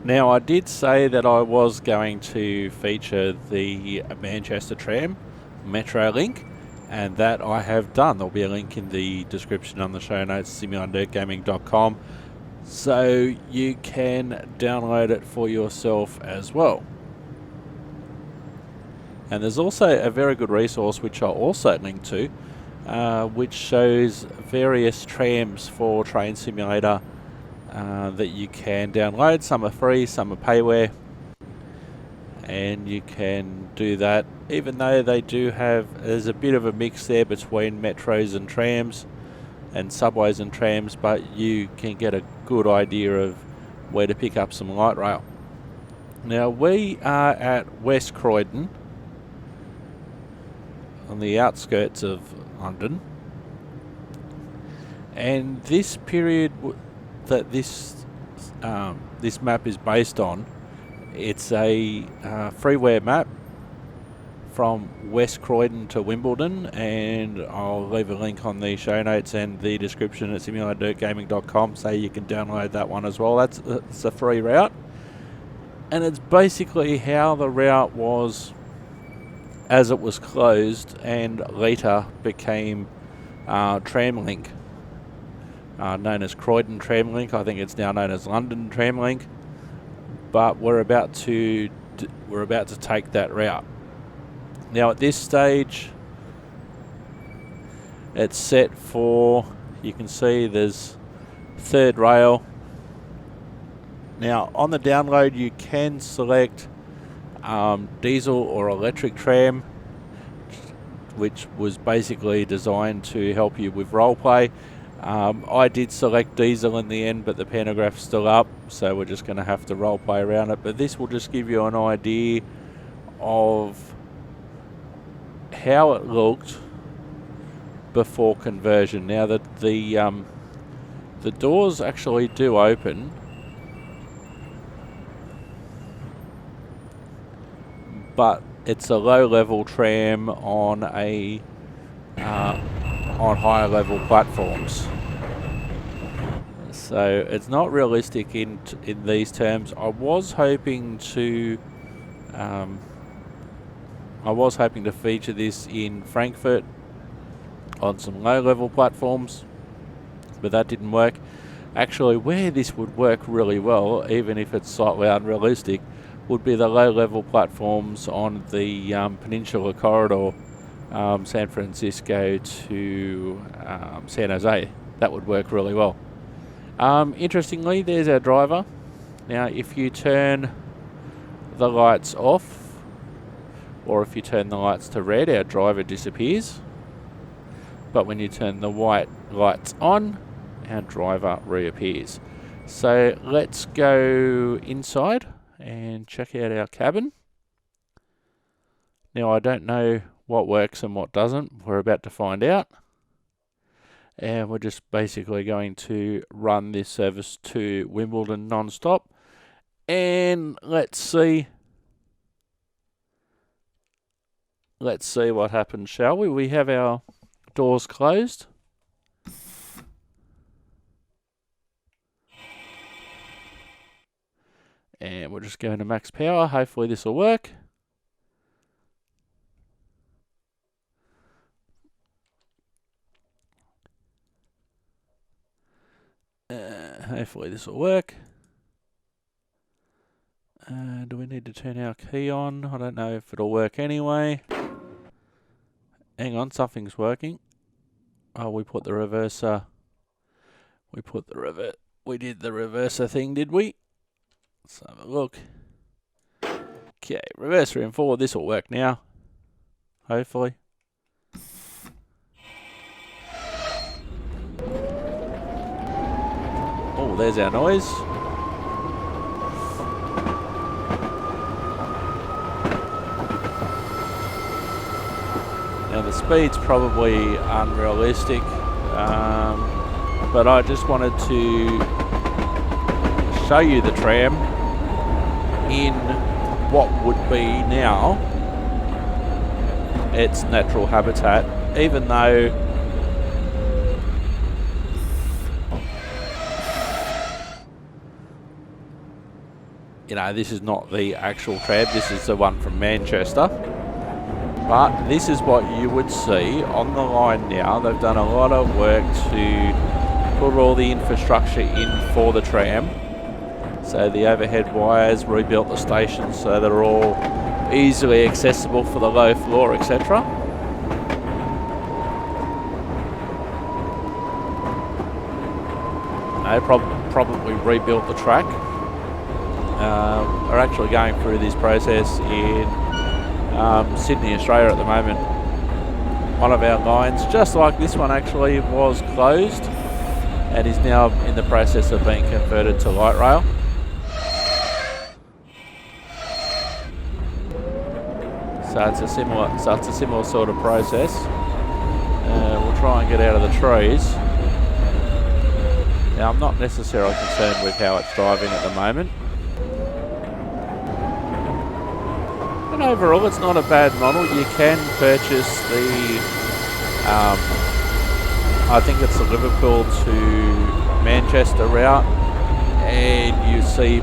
Now, I did say that I was going to feature the Manchester Tram Metro link, and that I have done. There'll be a link in the description on the show notes, simulandirtgaming.com, so you can download it for yourself as well. And there's also a very good resource which I'll also link to, which shows various trams for Train Simulator that you can download. Some are free, some are payware, and you can do that, even though they do have, there's a bit of a mix there between metros and trams and subways and trams, but you can get a good idea of where to pick up some light rail. Now, we are at West Croydon, on the outskirts of London, and this period that this map is based on, it's a freeware map from West Croydon to Wimbledon, and I'll leave a link on the show notes and the description at simulandirtgaming.com, so you can download that one as well. It's a free route, and it's basically how the route was as it was closed and later became Tramlink, known as Croydon Tramlink. I think it's now known as London Tramlink, but we're about to take that route. Now, at this stage, it's set for, you can see there's third rail. Now, on the download, you can select diesel or electric tram, which was basically designed to help you with roleplay. I did select diesel in the end, but the pantograph's still up, so we're just going to have to roleplay around it. But this will just give you an idea of how it looked before conversion. Now that the doors actually do open, but it's a low-level tram on higher level platforms, so it's not realistic in these terms. I was hoping to feature this in Frankfurt on some low-level platforms, but that didn't work. Actually, where this would work really well, even if it's slightly unrealistic, would be the low-level platforms on the Peninsula Corridor, San Francisco to San Jose. That would work really well. Interestingly, there's our driver. Now, if you turn the lights off, or if you turn the lights to red, our driver disappears. But when you turn the white lights on, our driver reappears. So let's go inside and check out our cabin. Now, I don't know what works and what doesn't. We're about to find out. And we're just basically going to run this service to Wimbledon non-stop. And let's see what happens, shall we? We have our doors closed. And we're just going to max power. Hopefully this will work. Hopefully this will work. Do we need to turn our key on? I don't know if it'll work anyway. Hang on, something's working. Oh, we put the reverser. We did the reverser thing, did we? Let's have a look. Okay, reverser in forward. This will work now. Hopefully. Oh, there's our noise. Now the speed's probably unrealistic, but I just wanted to show you the tram in what would be now its natural habitat, even though you know, this is not the actual tram, this is the one from Manchester. But this is what you would see on the line now. They've done a lot of work to put all the infrastructure in for the tram. So the overhead wires, rebuilt the stations so they're all easily accessible for the low floor, etc. They probably rebuilt the track. We're actually going through this process in Sydney, Australia at the moment. One of our lines, just like this one actually, was closed and is now in the process of being converted to light rail. So it's a similar sort of process. We'll try and get out of the trees. Now, I'm not necessarily concerned with how it's driving at the moment. And overall, it's not a bad model. You can purchase the, I think it's the Liverpool to Manchester route, and you see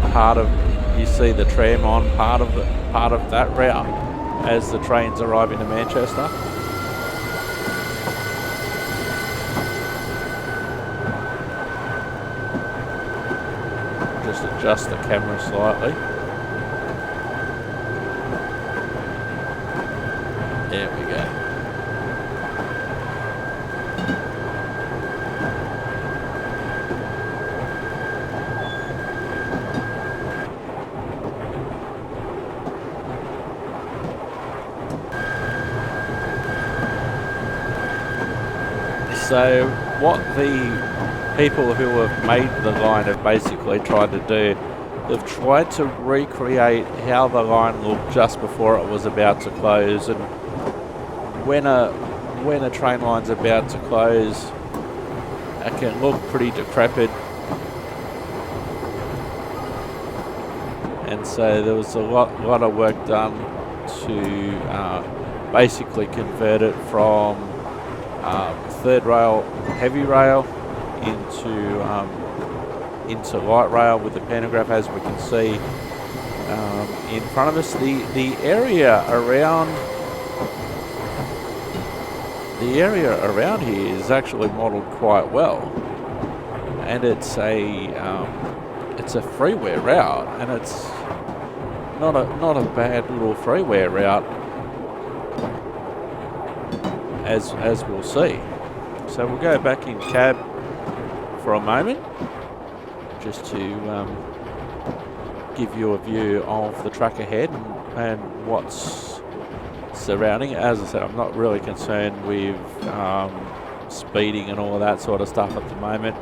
the tram on part of that route as the trains arrive into Manchester. Just adjust the camera slightly. There we go. So what the people who have made the line have basically tried to do, they've tried to recreate how the line looked just before it was about to close. And when a train line's about to close, it can look pretty decrepit. And so there was a lot of work done to basically convert it from third rail, heavy rail into light rail with the pantograph, as we can see in front of us. The area around here is actually modelled quite well, and it's a freeway route, and it's not a bad little freeway route, as we'll see. So we'll go back in cab for a moment, just to give you a view of the track ahead and what's surrounding it. As I said, I'm not really concerned with speeding and all of that sort of stuff at the moment.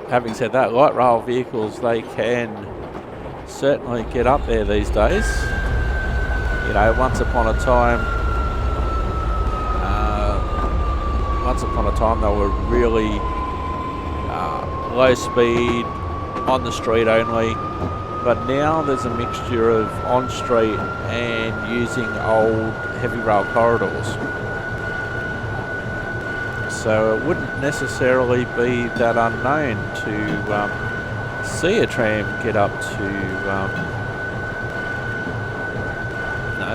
Having said that, light rail vehicles, they can certainly get up there these days. You know, once upon a time they were really low speed, on the street only, but now there's a mixture of on street and using old heavy rail corridors. So it wouldn't necessarily be that unknown to see a tram get up to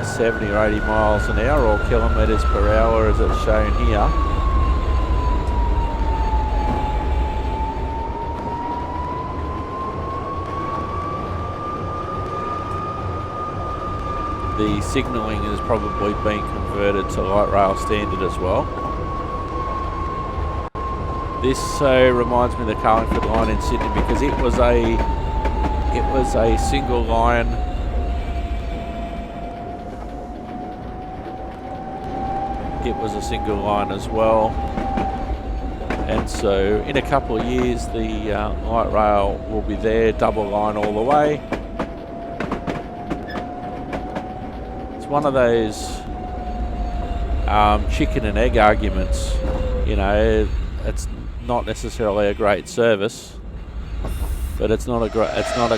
70 or 80 miles an hour or kilometres per hour, as it's shown here. The signalling is probably being converted to light rail standard as well. This reminds me of the Carlingford line in Sydney, because it was a single line. It was a single line as well, and so in a couple of years the light rail will be there, double line all the way. One of those chicken and egg arguments. You know, it's not necessarily a great service, but it's not a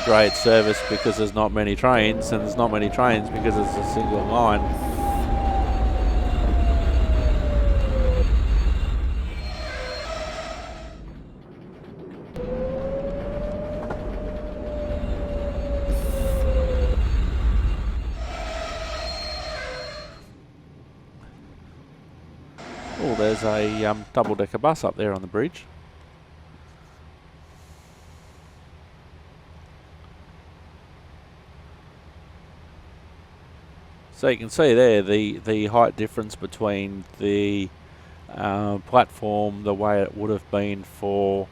great service because there's not many trains, and there's not many trains because it's a single line. Oh, there's a double-decker bus up there on the bridge. So you can see there the height difference between the platform, the way it would have been for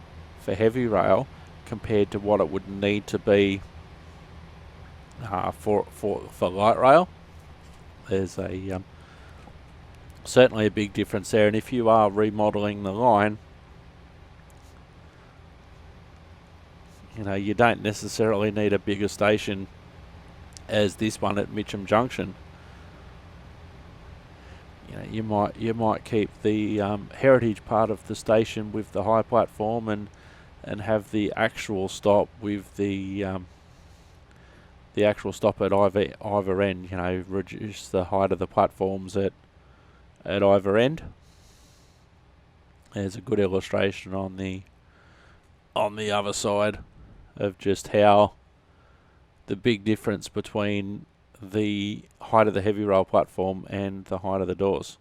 heavy rail, compared to what it would need to be for light rail. There's a certainly a big difference there, and if you are remodelling the line, you know, you don't necessarily need a bigger station as this one at Mitcham Junction. You know, you might keep the heritage part of the station with the high platform, and have the actual stop with the actual stop at either end. You know, reduce the height of the platforms at either end. There's a good illustration on the other side of just how the big difference between the height of the heavy rail platform and the height of the doors.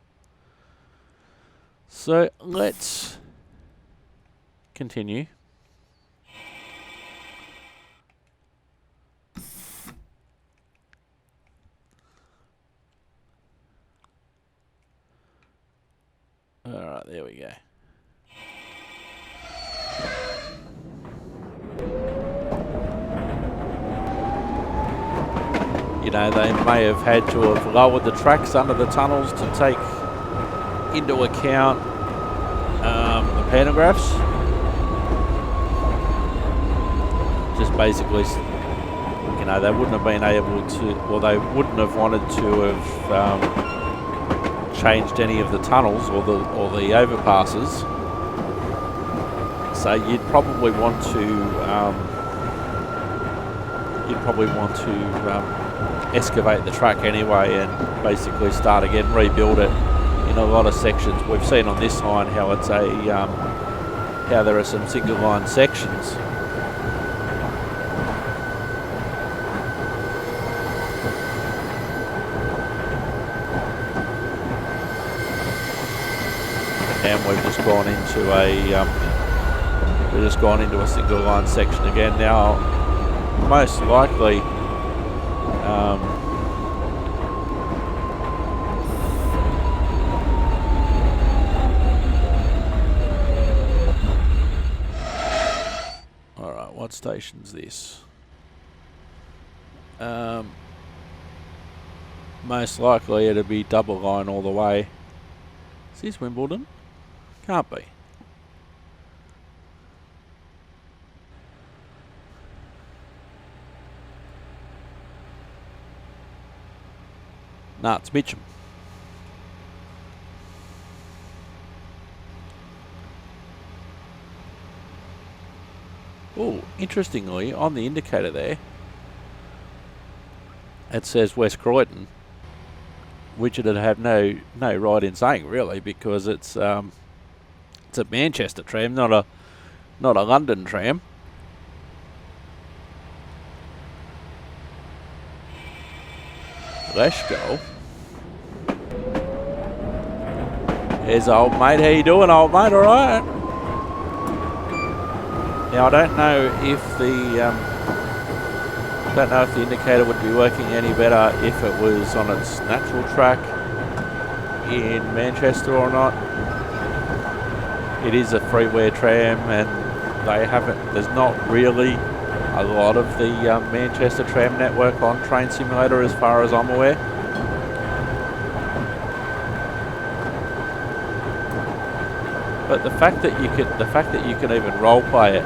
So let's continue. Alright, there we go. You know, they may have had to have lowered the tracks under the tunnels to take into account the pantographs. Just basically, you know, they wouldn't have been able to, or they wouldn't have wanted to have changed any of the tunnels or the overpasses. So you'd probably want to excavate the track anyway and basically start again, rebuild it in a lot of sections. We've seen on this line how it's how there are some single line sections. And we've just gone into a single line section again. Now, most likely, all right, what station's this? Most likely it'll be double line all the way. Is this Wimbledon? Can't be. Nah, it's Mitcham. Oh, interestingly, on the indicator there, it says West Croydon, which it'd have no right in saying really, because it's a Manchester tram, not a London tram. Let's go. Here's old mate. How you doing, old mate? All right. Now I don't know if the indicator would be working any better if it was on its natural track in Manchester or not. It is a freeware tram, and there's not really a lot of the Manchester tram network on Train Simulator as far as I'm aware. But the fact that you can even role play it,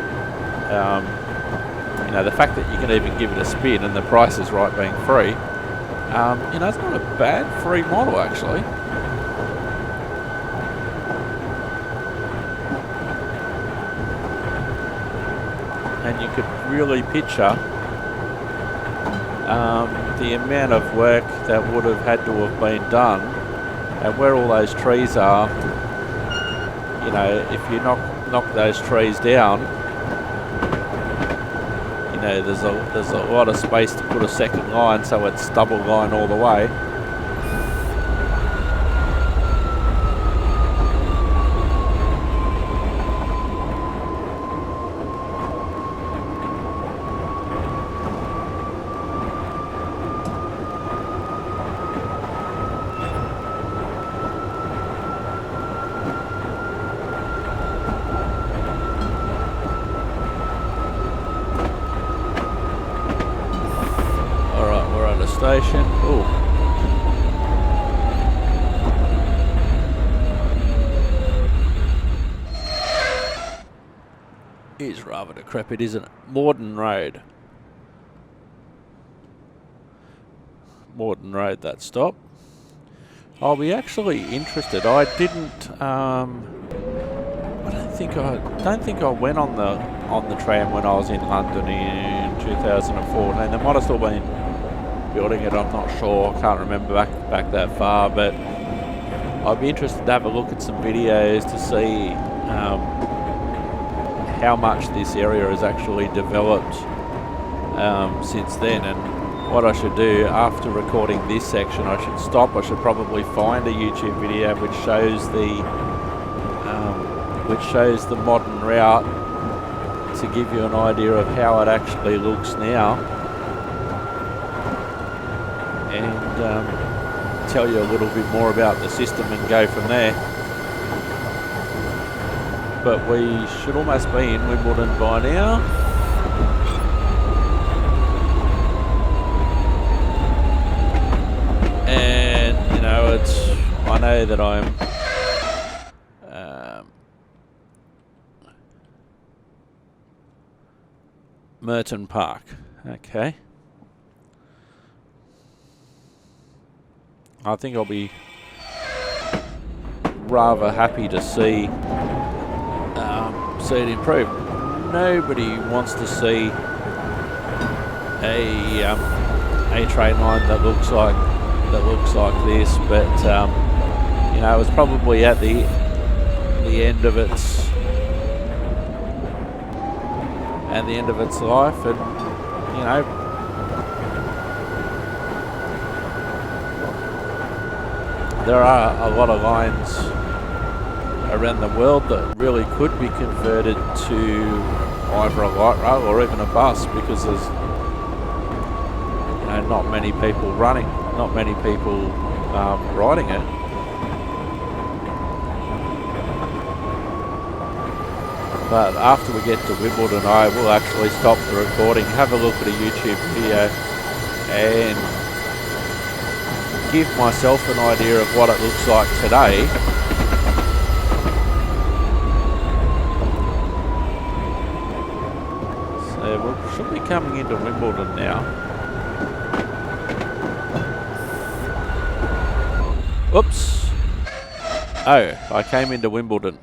you know, the fact that you can even give it a spin and the price is right being free, you know, it's not a bad free model actually. And you could really picture the amount of work that would have had to have been done, and where all those trees are. You know, if you knock those trees down, you know, there's a lot of space to put a second line, so it's double line all the way. station. Ooh. Is rather decrepit, isn't it? Morden Road. Morden Road, that stop. I'll be actually interested. I didn't. I don't think I went on the tram when I was in London in 2014. They might have still been building it. I'm not sure. I can't remember back that far. But I'd be interested to have a look at some videos to see how much this area has actually developed since then. And what I should do after recording this section, I should stop. I should probably find a YouTube video which shows the modern route to give you an idea of how it actually looks now, and tell you a little bit more about the system and go from there. But we should almost be in Wimbledon by now. I know that I'm Merton Park. Okay. I think I'll be rather happy to see it improve. Nobody wants to see a train line that looks like this, but you know, it's probably at the end of its life, and you know, there are a lot of lines around the world that really could be converted to either a light rail or even a bus, because there's, you know, not many people riding it. But after we get to Wimbledon, I will actually stop the recording, have a look at a YouTube video, and give myself an idea of what it looks like today. So we should be coming into Wimbledon now. Oops. Oh, I came into Wimbledon.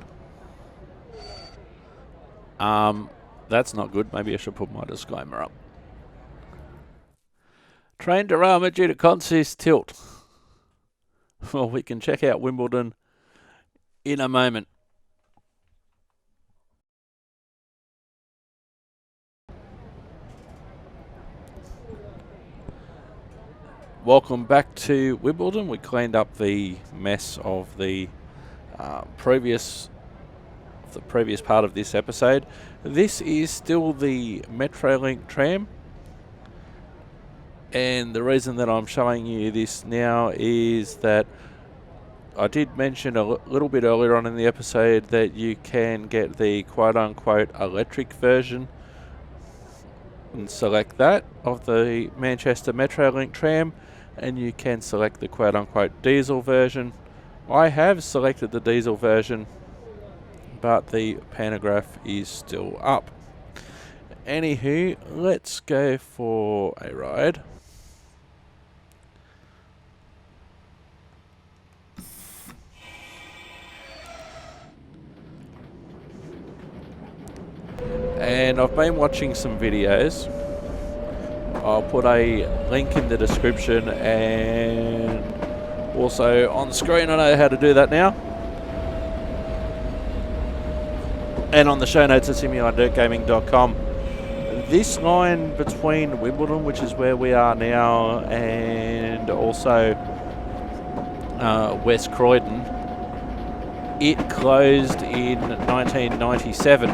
That's not good. Maybe I should put my disclaimer up. Train derailment due to consist tilt. Well, we can check out Wimbledon in a moment. Welcome back to Wimbledon. We cleaned up the mess of the previous part of this episode. This is still the Metrolink tram, and the reason that I'm showing you this now is that I did mention a little bit earlier on in the episode that you can get the quote-unquote electric version and select that of the Manchester Metrolink tram, and you can select the quote-unquote diesel version. I have selected the diesel version, but the pantograph is still up. Anywho, let's go for a ride. And I've been watching some videos. I'll put a link in the description and also on the screen. I know how to do that now. And on the show notes at simulinedirtgaming.com. This line between Wimbledon, which is where we are now, and also West Croydon, it closed in 1997.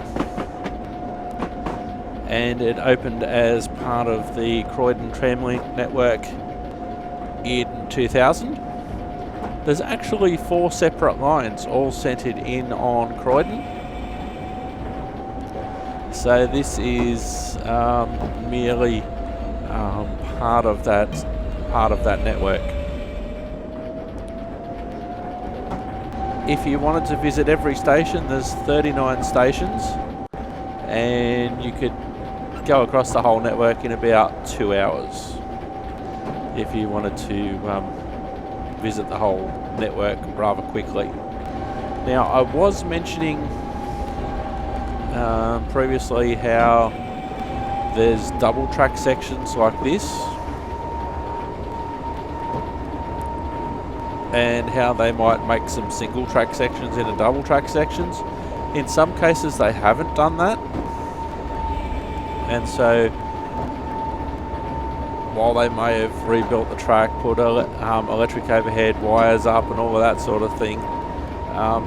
And it opened as part of the Croydon Tramlink network in 2000. There's actually 4 separate lines, all centred in on Croydon. So this is merely part of that part of that network. If you wanted to visit every station, there's 39 stations, and you could go across the whole network in about 2 hours if you wanted to visit the whole network rather quickly. Now, I was mentioning previously how there's double track sections like this, and how they might make some single track sections into double track sections. In some cases they haven't done that, and so while they may have rebuilt the track, put electric overhead wires up and all of that sort of thing,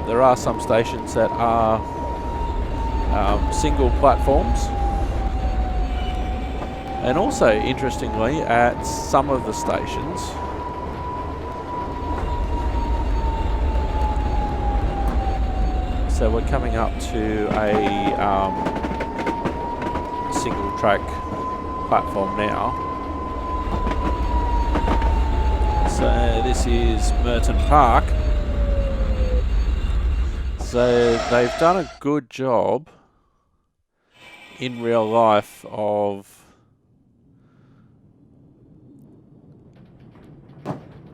there are some stations that are single platforms. And also, interestingly, at some of the stations, so we're coming up to a single track platform now. So this is Merton Park. So they've done a good job in real life of,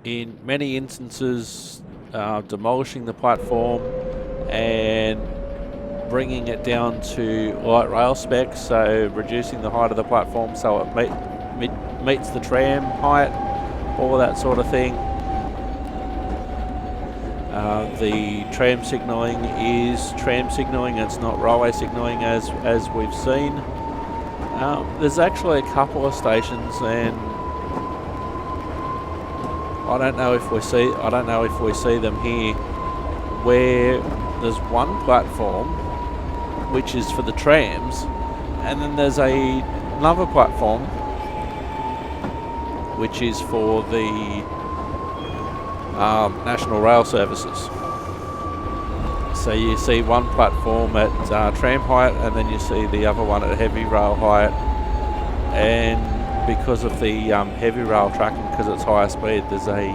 in many instances, demolishing the platform and bringing it down to light rail specs, so reducing the height of the platform so it meets the tram height, all of that sort of thing. The tram signalling is tram signalling, it's not railway signalling as we've seen. There's actually a couple of stations, and I don't know if we see them here, where there's one platform which is for the trams, and then there's another platform which is for the national rail services. So you see one platform at tram height, and then you see the other one at heavy rail height, and because of the heavy rail tracking, because it's higher speed, there's a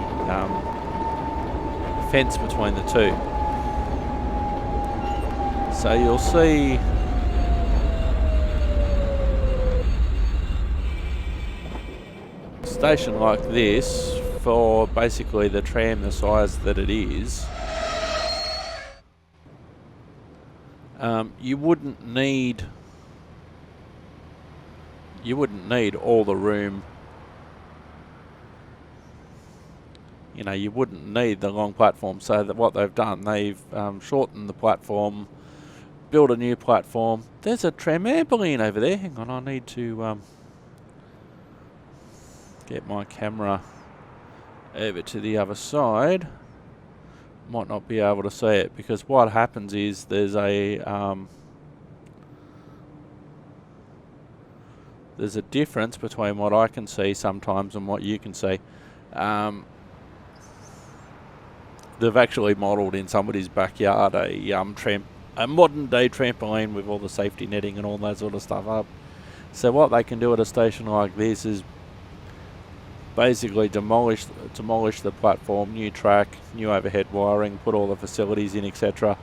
fence between the two. So you'll see a station like this for basically the tram the size that it is. You wouldn't need all the room. You know, you wouldn't need the long platform. So that what they've done, they've shortened the platform, built a new platform. There's a trampoline over there. Hang on, I need to get my camera over to the other side. Might not be able to see it, because what happens is there's a difference between what I can see sometimes and what you can see. They've actually modelled in somebody's backyard a modern day trampoline with all the safety netting and all that sort of stuff up. So what they can do at a station like this is basically demolish the platform, new track, new overhead wiring, put all the facilities in, etc.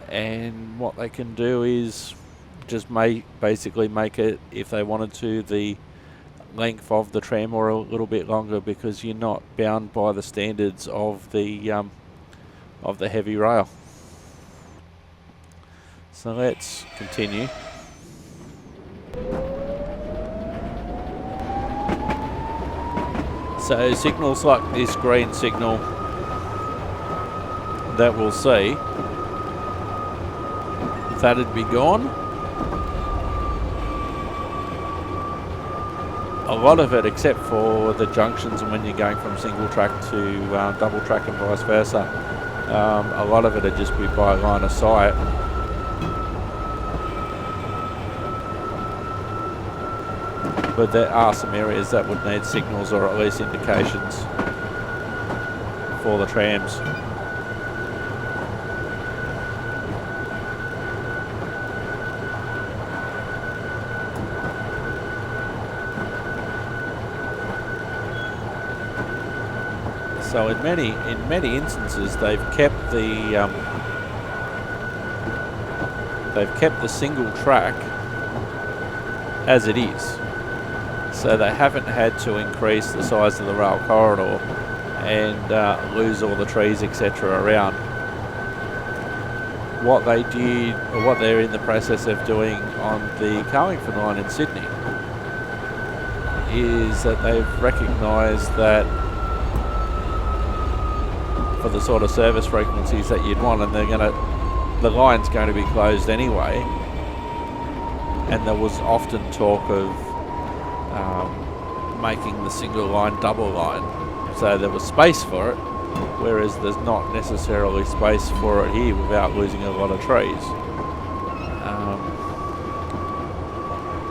And what they can do is just basically make it, if they wanted to, the length of the tram or a little bit longer, because you're not bound by the standards of the heavy rail. So let's continue. So signals like this green signal that we'll see, that'd be gone. A lot of it, except for the junctions and when you're going from single track to double track and vice versa, a lot of it would just be by line of sight. But there are some areas that would need signals, or at least indications, for the trams. So in many instances, they've kept the single track as it is. So they haven't had to increase the size of the rail corridor and lose all the trees, etc. around. What they did, or what they're in the process of doing on the Carlingford line in Sydney, is that they've recognised that for the sort of service frequencies that you'd want, and the line's going to be closed anyway. And there was often talk of making the single line double line, so there was space for it, whereas there's not necessarily space for it here without losing a lot of trees.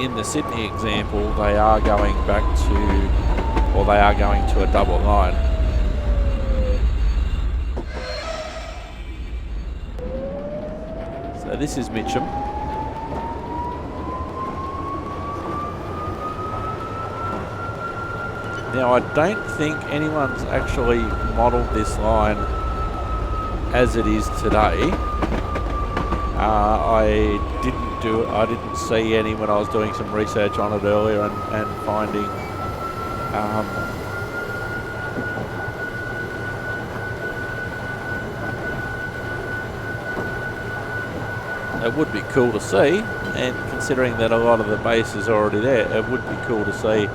In the Sydney example, they are going back to, or they are going to a double line. So this is Mitcham. Now, I don't think anyone's actually modelled this line as it is today. I didn't see any when I was doing some research on it earlier and finding it would be cool to see, and considering that a lot of the base is already there, it would be cool to see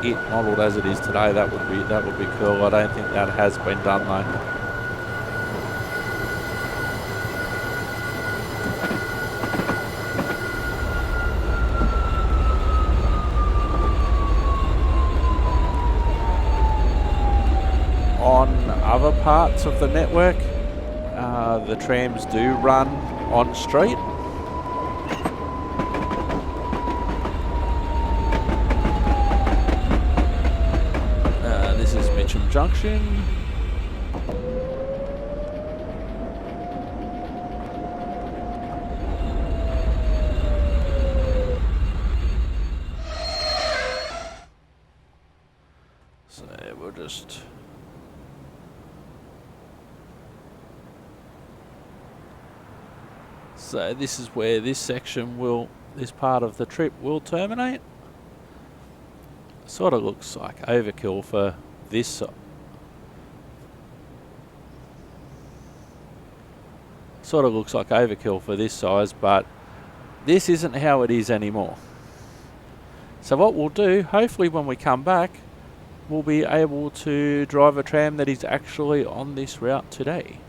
it modelled as it is today. That would be cool. I don't think that has been done though. On other parts of the network, the trams do run on street. This is Mitcham Junction. So we'll just... So this is where this section this part of the trip will terminate. Sort of looks like overkill for this. Sort of looks like overkill for this size, but this isn't how it is anymore. So what we'll do, hopefully when we come back, we'll be able to drive a tram that is actually on this route today.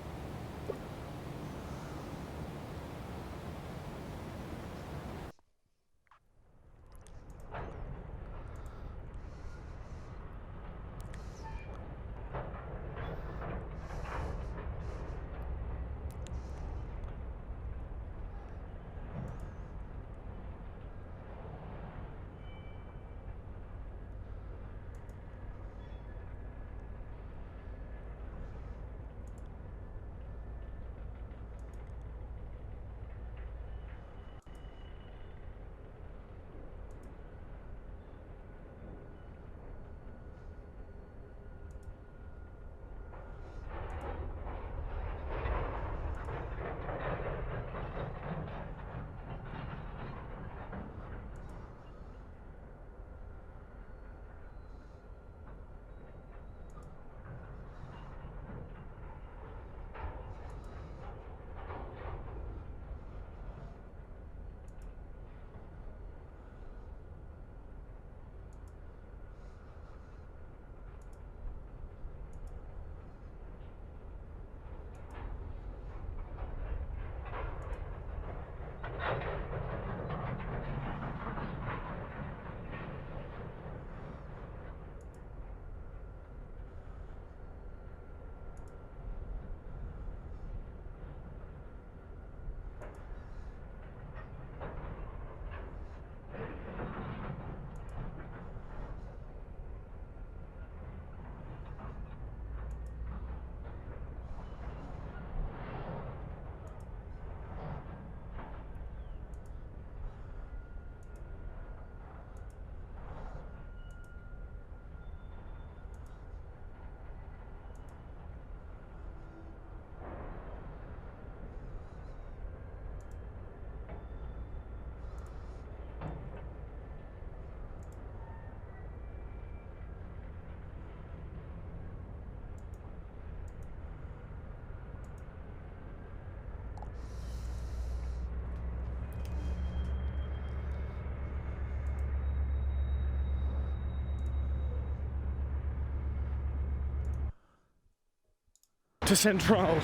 to Central.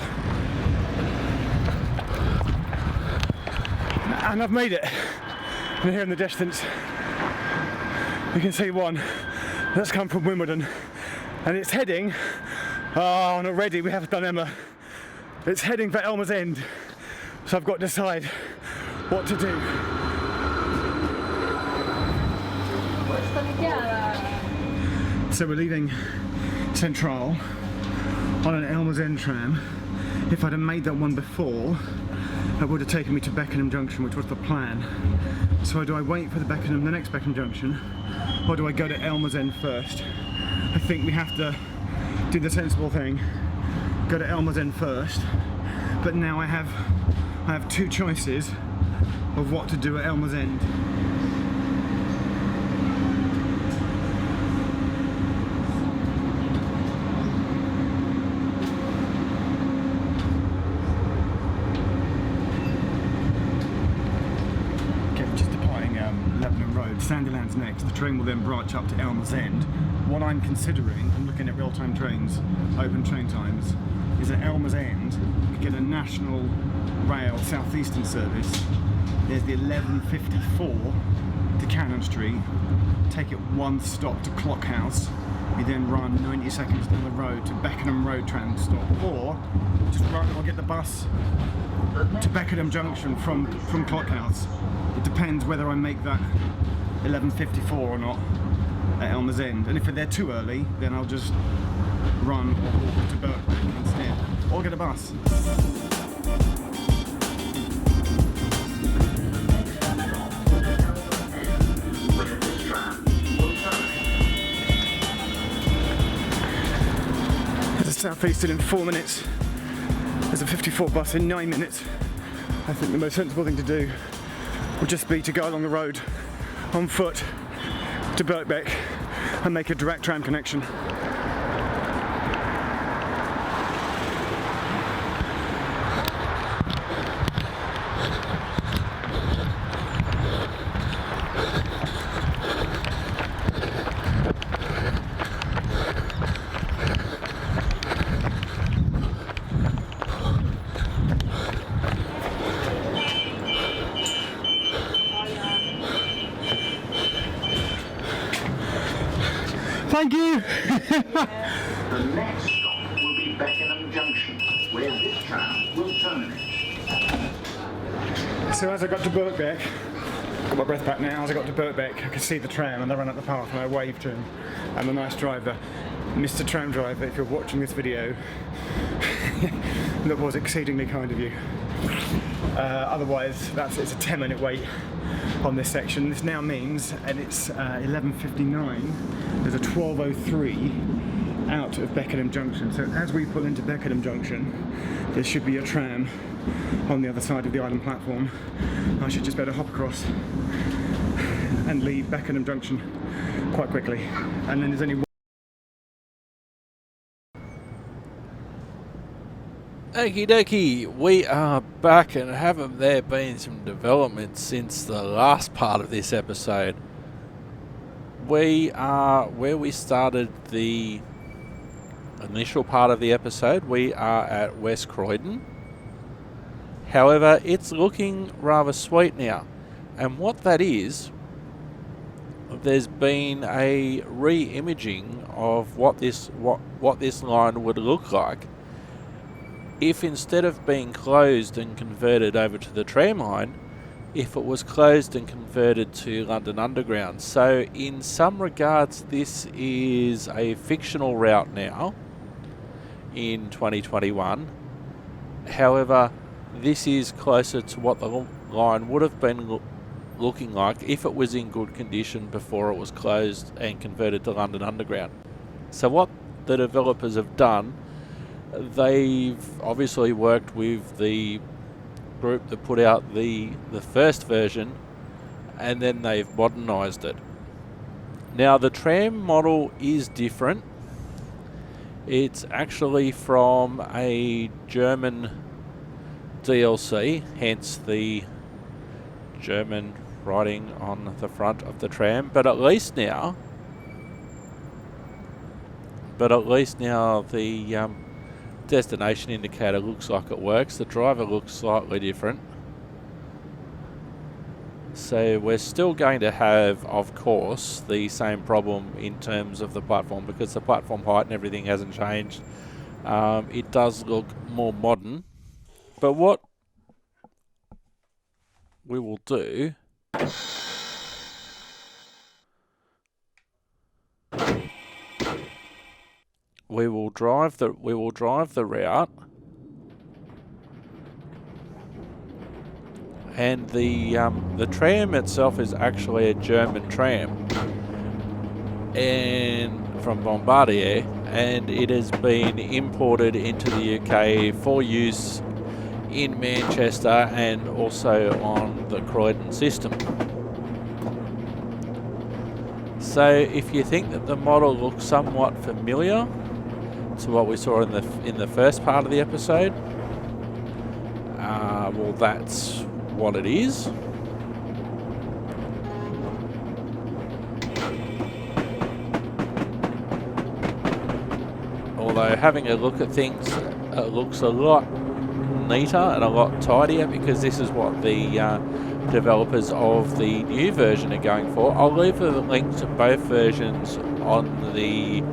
And I've made it. And here in the distance, you can see one that's come from Wimbledon. And it's heading, oh, not ready, we have done Emma. It's heading for Elmer's End. So I've got to decide what to do. So we're leaving Central on an Elmer's End tram. If I'd have made that one before, that would have taken me to Beckenham Junction, which was the plan. So do I wait for the next Beckenham Junction, or do I go to Elmer's End first? I think we have to do the sensible thing, go to Elmer's End first. But now I have two choices of what to do at Elmer's End. Sandyland's next. The train will then branch up to Elmer's End. What I'm considering, I'm looking at real-time trains, open train times, is at Elmer's End, you get a National Rail Southeastern service. There's the 11:54 to Cannon Street. Take it one stop to Clock House. You then run 90 seconds down the road to Beckenham Road tram stop, or just run or get the bus to Beckenham Junction from Clock House. It depends whether I make that 11:54 or not at Elmer's End, and if they're too early, then I'll just run or walk to Birkbeck instead, or get a bus. There's a Southeastern in 4 minutes. There's a 54 bus in 9 minutes. I think the most sensible thing to do would just be to go along the road on foot to Birkbeck and make a direct tram connection. Thank you! The next stop will be Beckenham Junction, where this tram will terminate. So as I got to Birkbeck, got my breath back now, as I got to Birkbeck, I could see the tram and I ran up the path and I waved to him. And the nice driver, Mr. Tram Driver, if you're watching this video, that was exceedingly kind of you. Otherwise, it's a 10-minute wait on this section. This now means, and it's 11:59, there's a 12:03 out of Beckenham Junction. So as we pull into Beckenham Junction, there should be a tram on the other side of the island platform. I should just better hop across and leave Beckenham Junction quite quickly. And then there's only one. Okie dokie, we are back, and haven't there been some developments since the last part of this episode? We are where we started the initial part of the episode. We are at West Croydon. However, it's looking rather sweet now. And what that is, there's been a re-imaging of what this line would look like if, instead of being closed and converted over to the tram line, if it was closed and converted to London Underground. So in some regards, this is a fictional route now in 2021. However, this is closer to what the line would have been looking like if it was in good condition before it was closed and converted to London Underground. So what the developers have done, they've obviously worked with the group that put out the first version, and then they've modernised it. Now the tram model is different. It's actually from a German DLC, hence the German writing on the front of the tram. But at least now destination indicator looks like it works. The driver looks slightly different. So we're still going to have, of course, the same problem in terms of the platform, because the platform height and everything hasn't changed. It does look more modern, but what we will do we will drive the route, and the tram itself is actually a German tram, and from Bombardier, and it has been imported into the UK for use in Manchester and also on the Croydon system. So if you think that the model looks somewhat familiar to what we saw in the first part of the episode, well, that's what it is. Although having a look at things, it looks a lot neater and a lot tidier, because this is what the developers of the new version are going for. I'll leave a link to both versions on the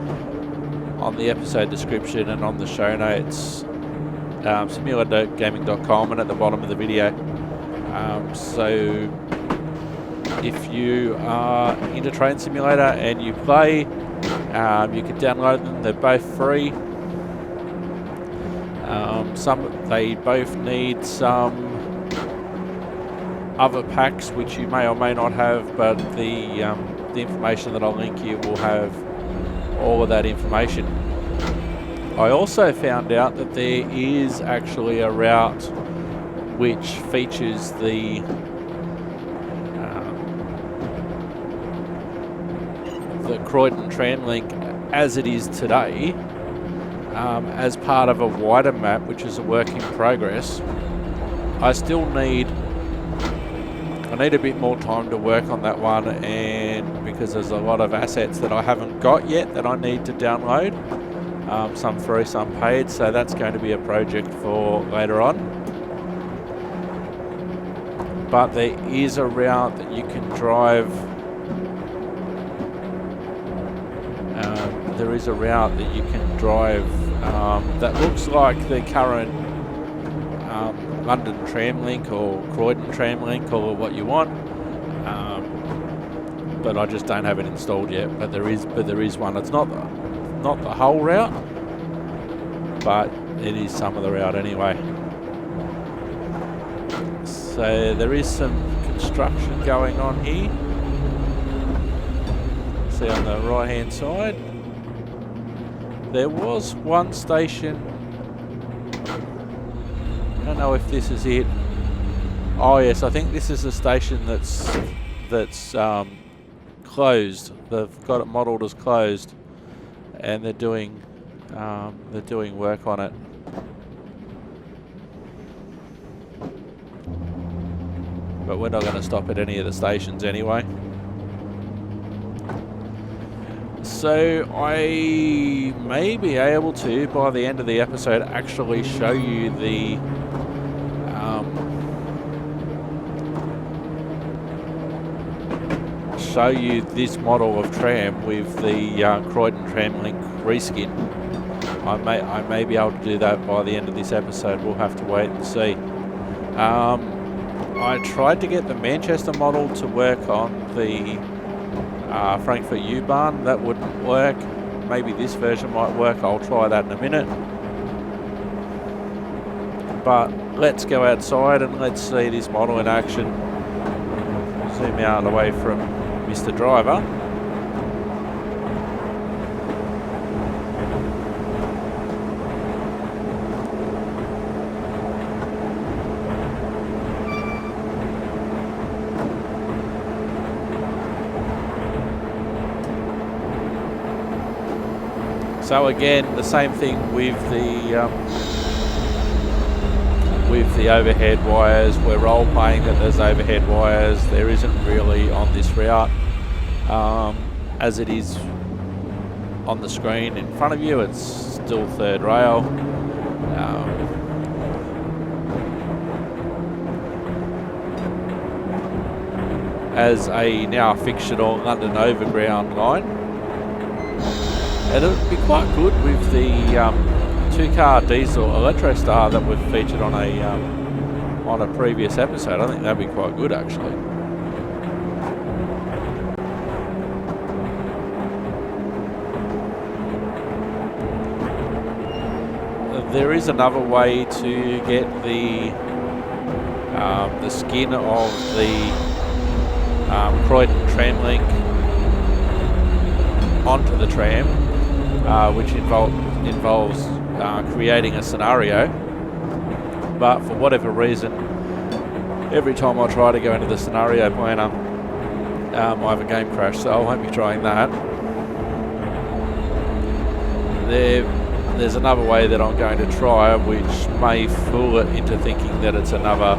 episode description and on the show notes, simulatorgaming.com, and at the bottom of the video. So if you are into Train Simulator and you play, you can download them. They're both free. They both need some other packs which you may or may not have, but the information that I'll link you will have all of that information. I also found out that there is actually a route which features the Croydon tram link as it is today, as part of a wider map, which is a work in progress. I need a bit more time to work on that one, and because there's a lot of assets that I haven't got yet that I need to download, some free, some paid, so that's going to be a project for later on. But there is a route that you can drive. That looks like the current London tram link or Croydon tram link, or what you want. But I just don't have it installed yet. But there is one. It's not the whole route, but it is some of the route anyway. So there is some construction going on here. See on the right hand side, there was one station. I don't know if this is it. Oh yes, I think this is a station that's closed. They've got it modelled as closed, and they're doing work on it. But we're not going to stop at any of the stations anyway. So I may be able to, by the end of the episode, actually show you this model of tram with the Croydon tram link reskin. I may be able to do that by the end of this episode. We'll have to wait and see. I tried to get the Manchester model to work on the Frankfurt U-bahn. That wouldn't work. Maybe this version might work. I'll try that in a minute. But let's go outside and let's see this model in action. Zoom out away from Mr. Driver. So again, the same thing with the overhead wires. We're role playing that there's overhead wires. There isn't really on this route, as it is on the screen in front of you. It's still third rail. as a now fictional London Overground line. And it would be quite good with the two-car diesel Electrostar that we've featured on a previous episode. I think that'd be quite good, actually. There is another way to get the skin of the Croydon tram link onto the tram, which involves creating a scenario. But for whatever reason, every time I try to go into the scenario planner, I have a game crash, so I won't be trying that. There's another way that I'm going to try, which may fool it into thinking that it's another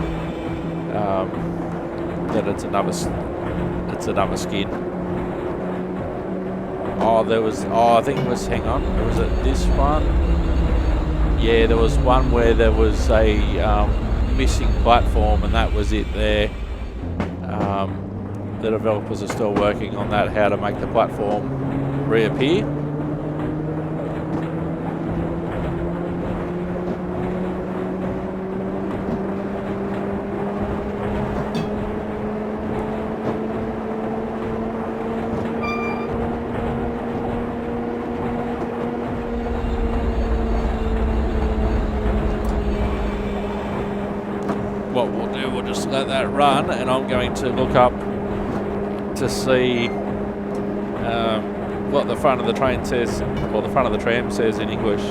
skin. I think it was, hang on, was it this one? Yeah, there was one where there was a missing platform, and that was it there. The developers are still working on that, how to make the platform reappear. What we'll do, we'll just let that run, and I'm going to look up to see what the front of the train says, or the front of the tram says in English.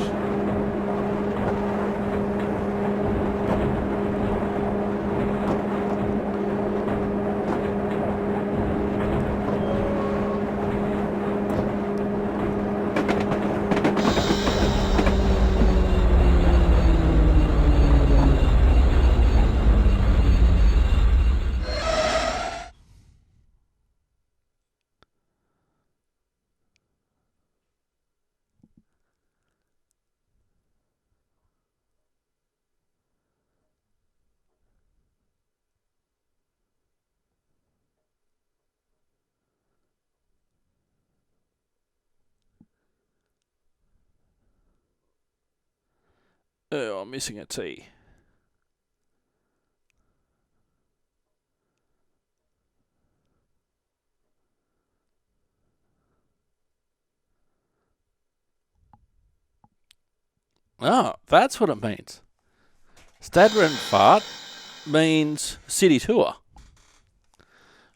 Oh, I'm missing a T. Oh, that's what it means. Stadrundfahrt means city tour.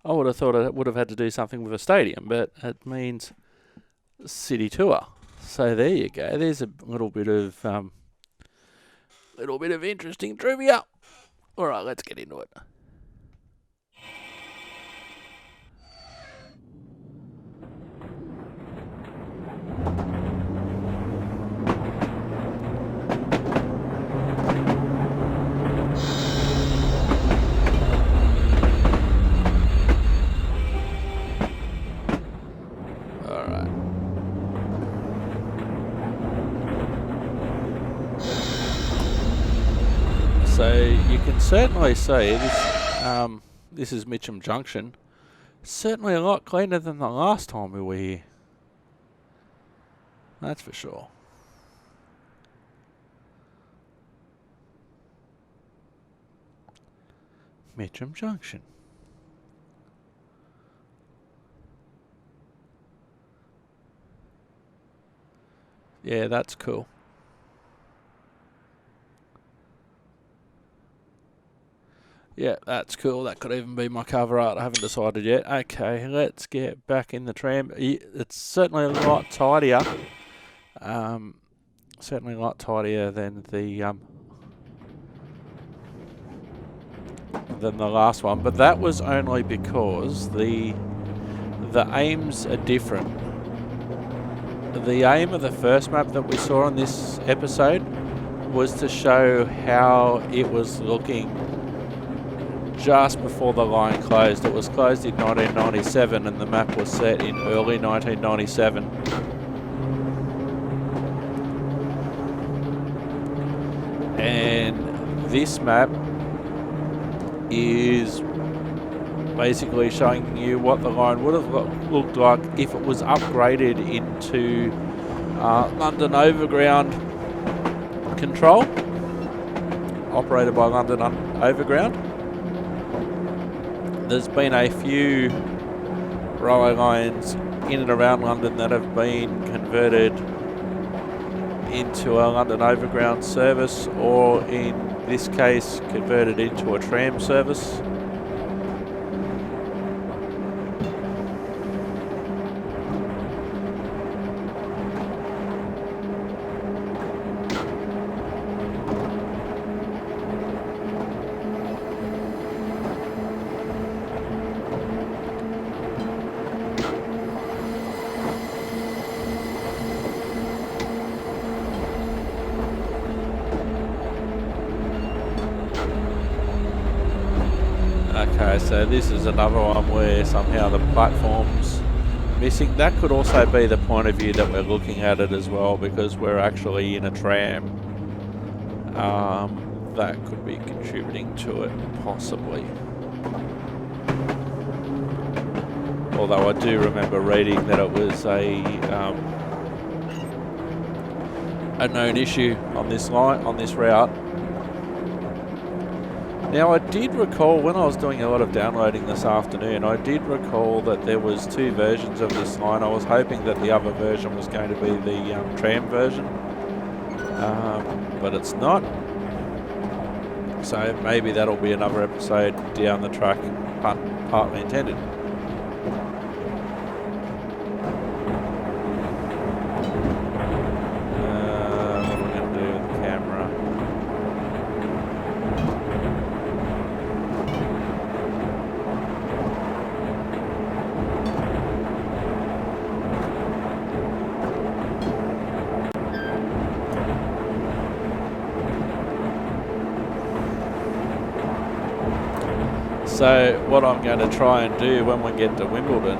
I would have thought it would have had to do something with a stadium, but it means city tour. So there you go. There's a little bit of interesting trivia. All right, let's get into it. So you can certainly see this is Mitcham Junction. Certainly a lot cleaner than the last time we were here. That's for sure. Mitcham Junction. Yeah, that's cool. Yeah, that's cool. That could even be my cover art. I haven't decided yet. Okay, let's get back in the tram. It's certainly a lot tidier. Certainly a lot tidier than the last one. But that was only because the aims are different. The aim of the first map that we saw on this episode was to show how it was looking just before the line closed. It was closed in 1997 and the map was set in early 1997. this map is basically showing you what the line would have looked like if it was upgraded into London Overground control, operated by London Overground. There's been a few railway lines in and around London that have been converted into a London Overground service, or in this case converted into a tram service. Okay, so this is another one where somehow the platform's missing. That could also be the point of view that we're looking at it as well, because we're actually in a tram. That could be contributing to it, possibly. Although I do remember reading that it was a known issue on this line, on this route. Now, I did recall when I was doing a lot of downloading this afternoon, I did recall that there was two versions of this line. I was hoping that the other version was going to be the tram version, but it's not. So maybe that'll be another episode down the track, pun partly intended. What are we going to do with the camera? So what I'm going to try and do when we get to Wimbledon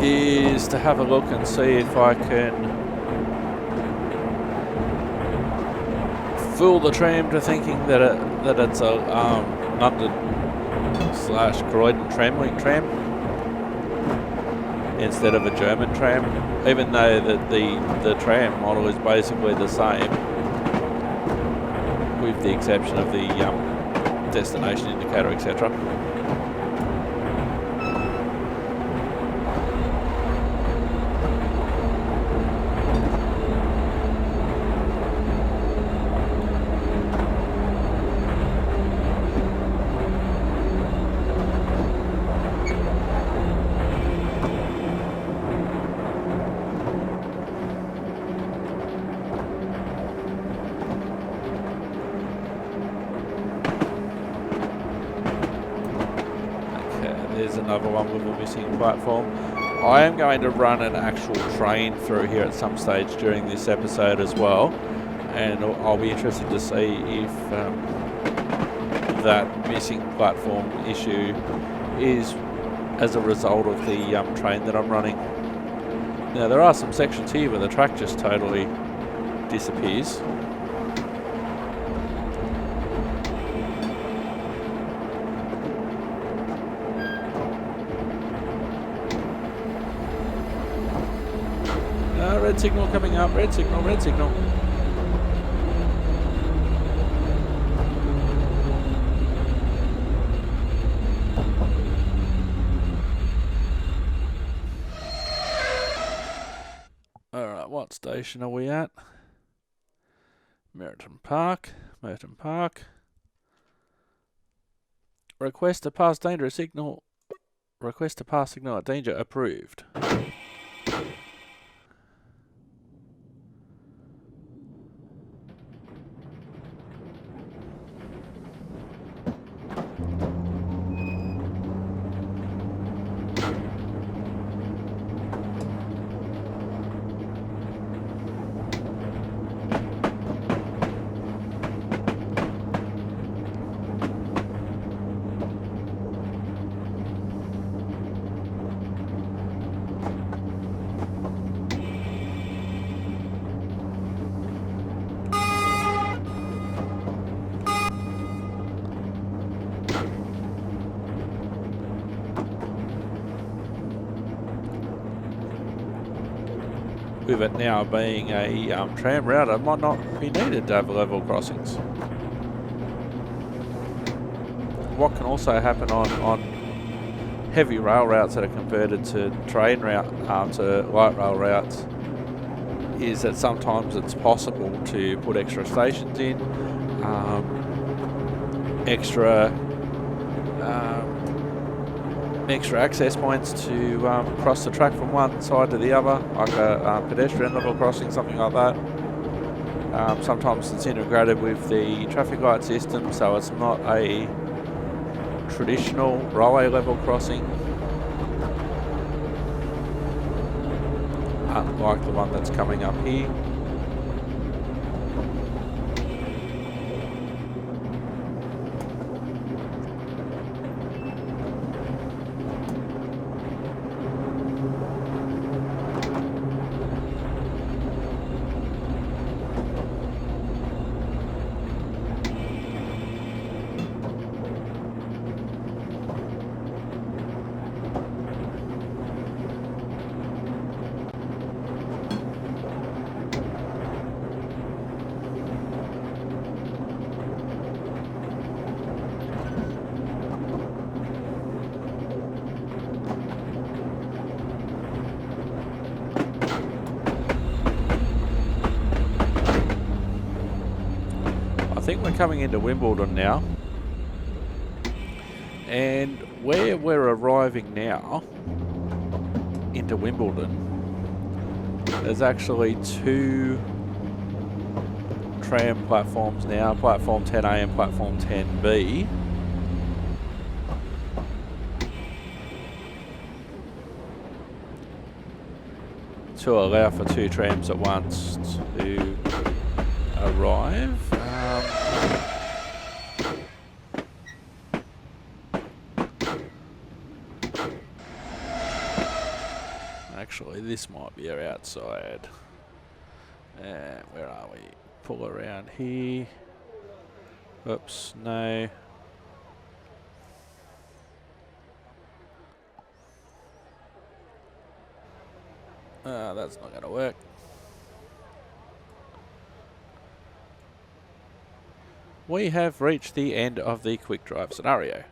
is to have a look and see if I can fool the tram to thinking that it's a London / Croydon tramlink tram instead of a German tram, even though the tram model is basically the same, with the exception of the destination indicator, etc. There's another one with a missing platform. I am going to run an actual train through here at some stage during this episode as well, and I'll be interested to see if that missing platform issue is as a result of the train that I'm running. Now, there are some sections here where the track just totally disappears. Red signal coming up, red signal, red signal. Alright, what station are we at? Merton Park. Request to pass dangerous signal. Request to pass signal at danger approved. with it now being a tram route, it might not be needed to have level crossings. What can also happen on heavy rail routes that are converted to train route, to light rail routes, is that sometimes it's possible to put extra stations in, extra access points to cross the track from one side to the other, like a pedestrian level crossing, something like that. Sometimes it's integrated with the traffic light system, so it's not a traditional railway level crossing, unlike the one that's coming up here. I think we're coming into Wimbledon now, and where we're arriving now into Wimbledon, there's actually two tram platforms now, platform 10A and platform 10B. To allow for two trams at once to arrive. Actually, this might be our outside. Where are we? Pull around here. Oops, no. That's not going to work. We have reached the end of the quick drive scenario.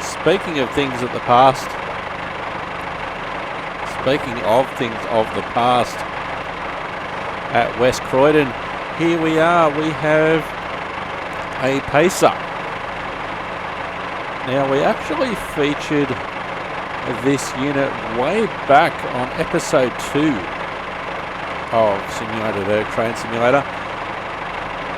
Speaking of things of the past, at West Croydon, here we are, we have a pacer. Now, we actually featured this unit way back on episode 2 of Simulator, Train Simulator.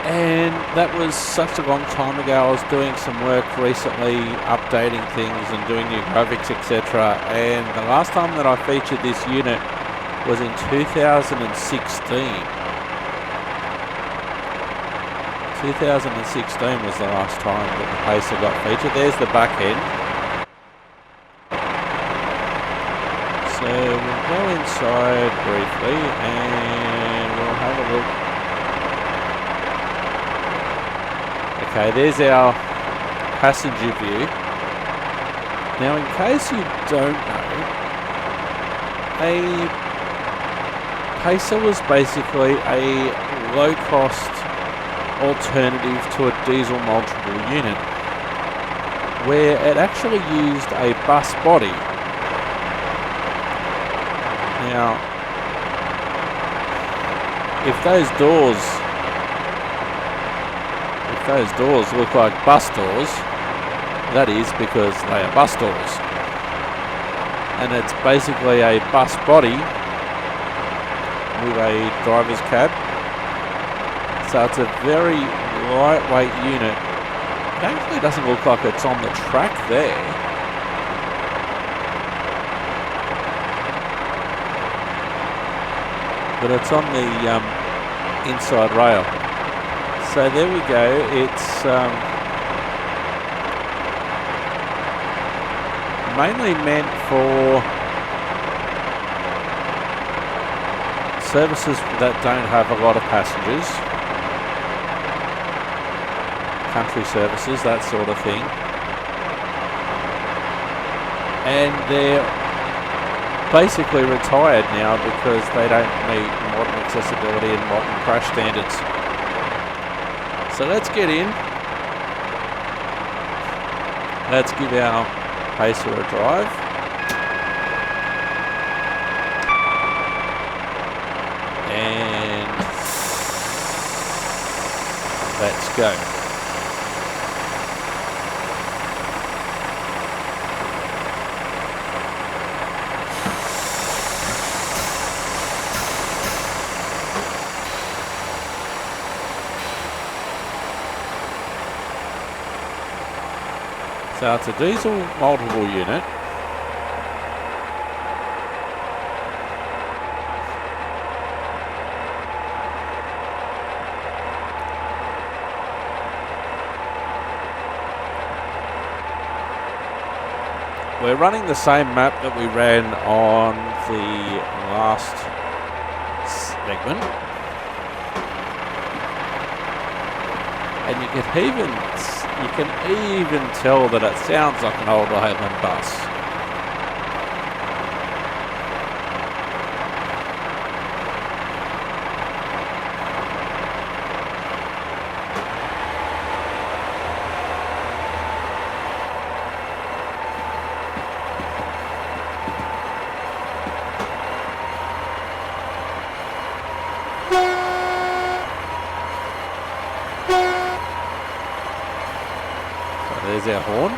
And that was such a long time ago. I was doing some work recently, updating things and doing new graphics, etc. And the last time that I featured this unit was in 2016. 2016 was the last time that the pacer got featured. There's the back end. So we'll go inside briefly and we'll have a look. Okay, there's our passenger view. Now, in case you don't know, a pacer was basically a low-cost alternative to a diesel multiple unit, where it actually used a bus body. Now, if those doors look like bus doors, that is because they are bus doors. And it's basically a bus body with a driver's cab. So it's a very lightweight unit. It actually doesn't look like it's on the track there. But it's on the inside rail. So there we go. It's mainly meant for services that don't have a lot of passengers. country services, that sort of thing. And they're basically retired now because they don't meet modern accessibility and modern crash standards. So let's get in. Let's give our Pacer a drive. And let's go. So it's a diesel multiple unit. We're running the same map that we ran on the last segment. And you can even tell that it sounds like an old Leyland bus. There's our horn.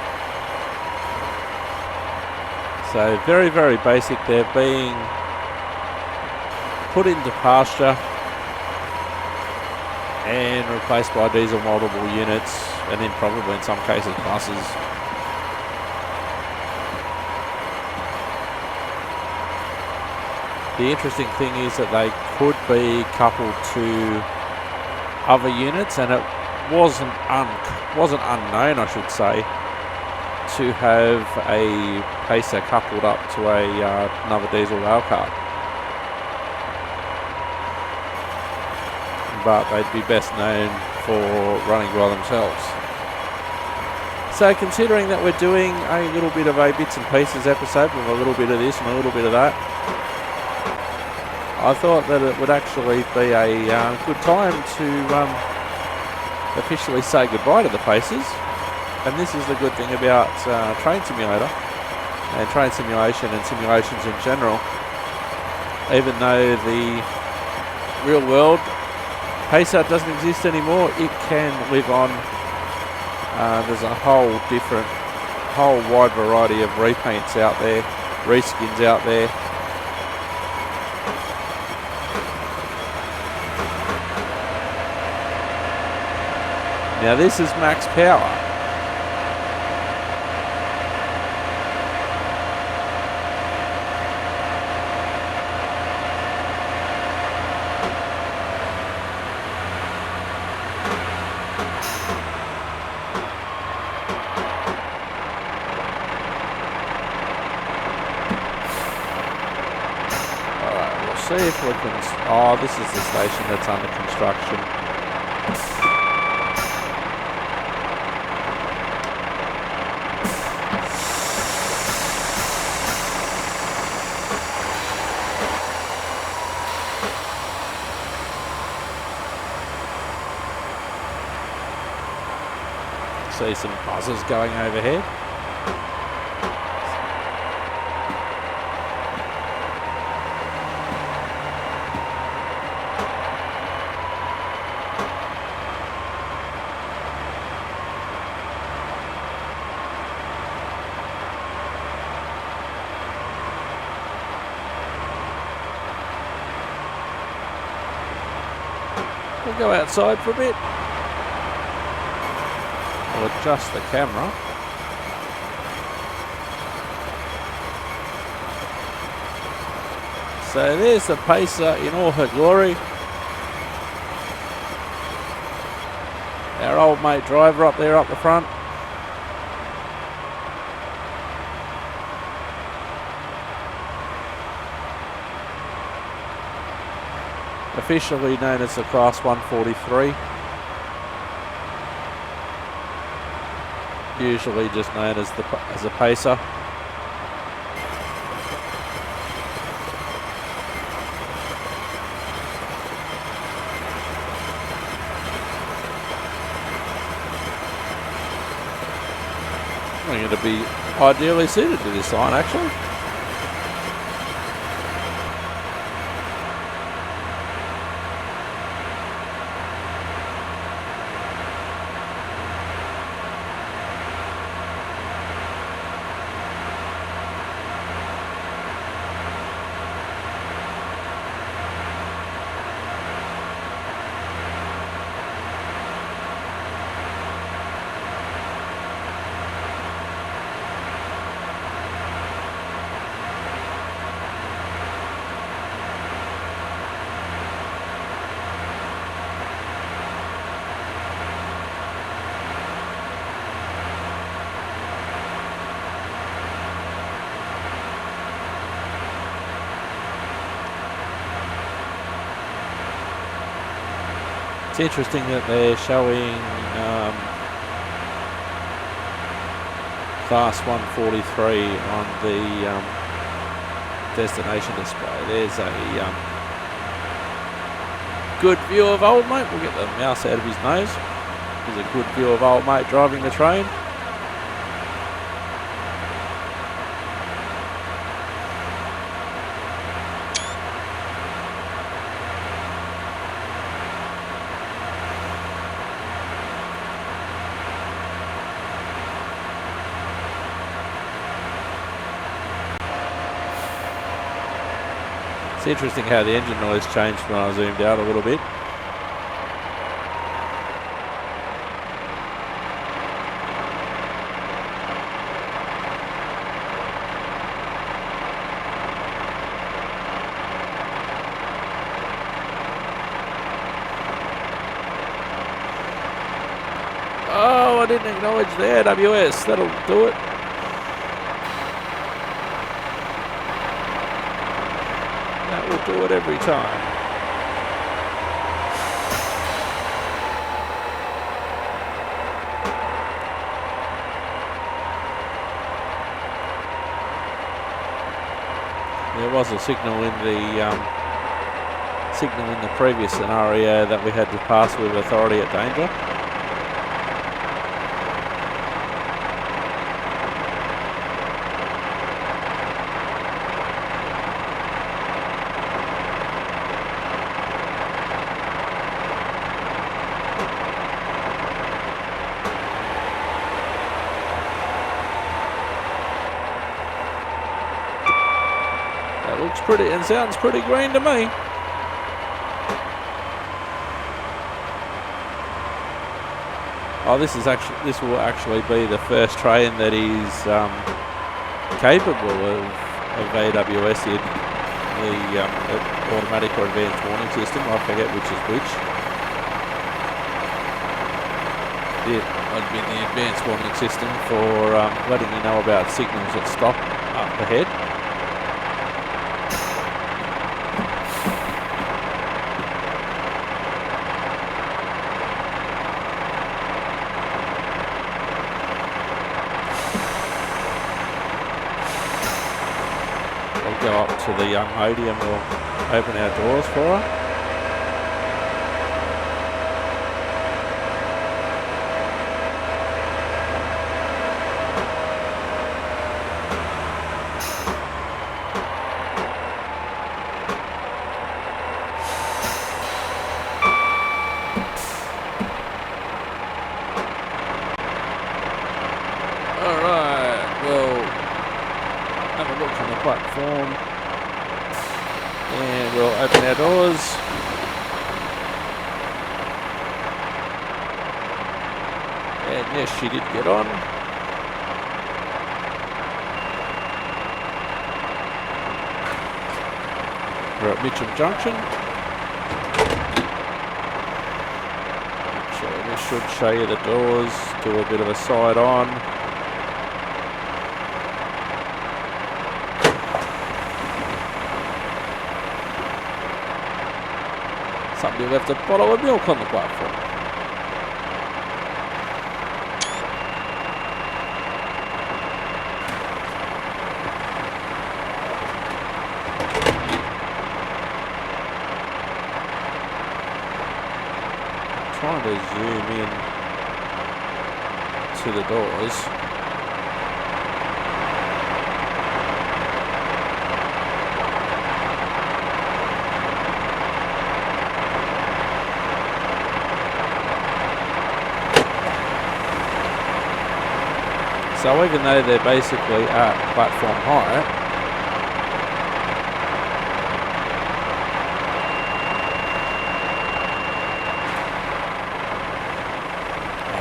So very, very basic. They're being put into pasture and replaced by diesel multiple units, and then probably in some cases buses. The interesting thing is that they could be coupled to other units, and it wasn't unknown, I should say, to have a Pacer coupled up to another diesel rail car. But they'd be best known for running by themselves. So considering that we're doing a little bit of a bits and pieces episode with a little bit of this and a little bit of that, I thought that it would actually be a good time to officially say goodbye to the Pacers. And this is the good thing about Train Simulator and train simulation and simulations in general. Even though the real world Pacer doesn't exist anymore, it can live on. There's a whole wide variety of repaints out there, reskins out there. Now this is max power. Alright, we'll see if we can... Oh, this is the station that's under construction. See some buses going overhead. We'll go outside for a bit. I'll adjust the camera. So there's the Pacer in all her glory. Our old mate driver up there up the front. Officially known as the Class 143. usually just known as a pacer. I'm going to be ideally suited to this line, actually. It's interesting that they're showing Class 143 on the destination display. There's a good view of old mate. We'll get the mouse out of his nose. There's a good view of old mate driving the train. It's interesting how the engine noise changed when I zoomed out a little bit. Oh, I didn't acknowledge the AWS. That'll do it. Do it every time. There was a signal in the previous scenario that we had to pass with authority at danger. Pretty and sounds pretty green to me. Oh, this will actually be the first train that is capable of AWS in the automatic or advanced warning system. I forget which is which. It would be the advanced warning system for letting you know about signals that stop up ahead. Go up to the young lady and we'll open our doors for her. All right, well, have a look on the platform. And we'll open our doors. And yes, she did get on. We're at Mitcham Junction. So this should show you the doors. Do a bit of a side on. Somebody left a bottle of milk on the platform. to zoom in to the doors. So even though they're basically at platform height,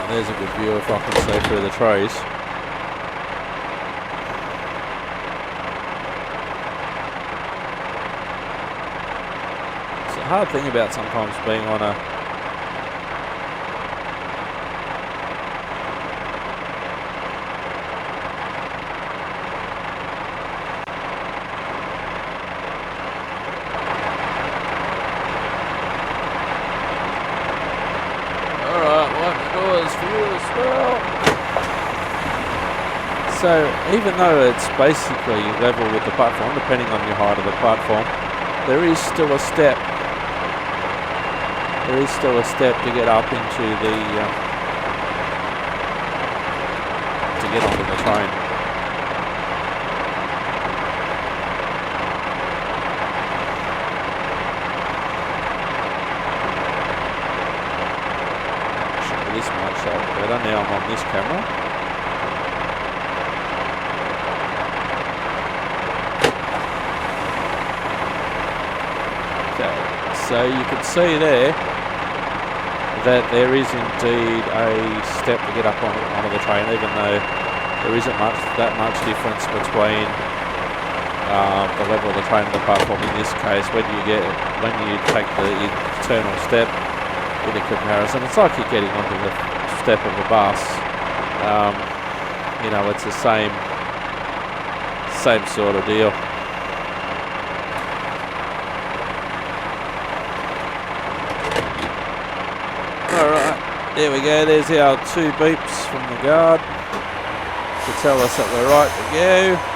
there's a good view if I can see through the trees. It's a hard thing about sometimes being on a So even though it's basically level with the platform, depending on your height of the platform, there is still a step. There is still a step to get up into the to get onto the train. Actually, this might show it better now I'm on this camera. So you can see there that there is indeed a step to get up onto the train, even though there isn't that much difference between the level of the train and the platform. In this case, when you take the internal step in a comparison, it's like you're getting onto the step of a bus. You know, it's the same sort of deal. There we go, there's our 2 beeps from the guard to tell us that we're right to go.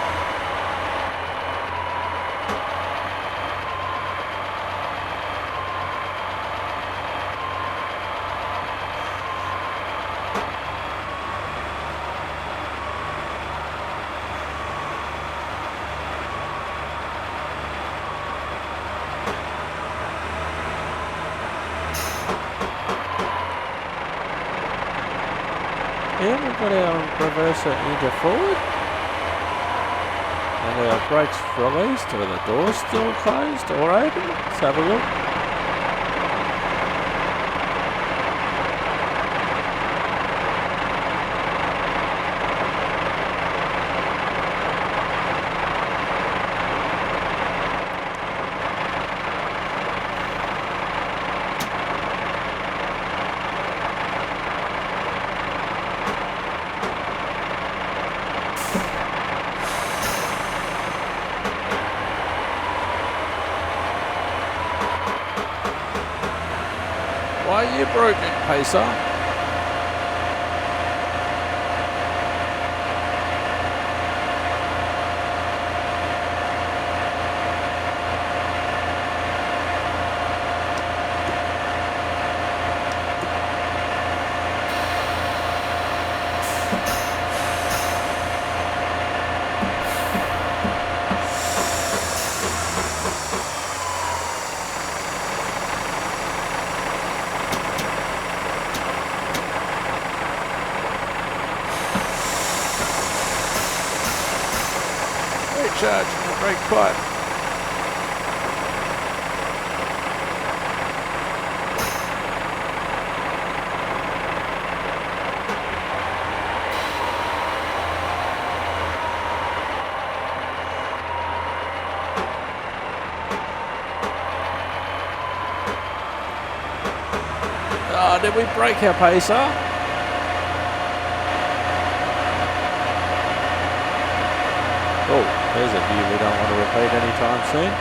Yeah, we've got our reverser into forward. And our brakes released, or the door's still closed or open. Let's have a look. Why are you broken, Pacer? Charge and the brake pipe. Oh, did we break our pacer? Oh, there's a view we don't want to repeat anytime soon.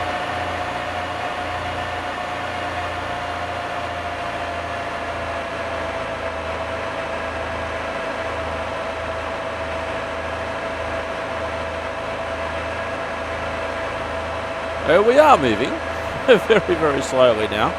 We are moving very, very slowly now.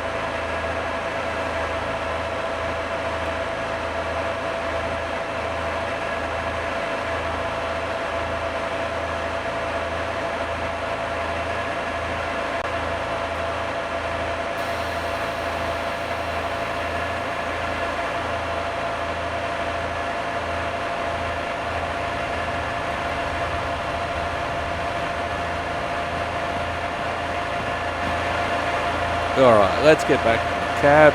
Alright, let's get back in the cab.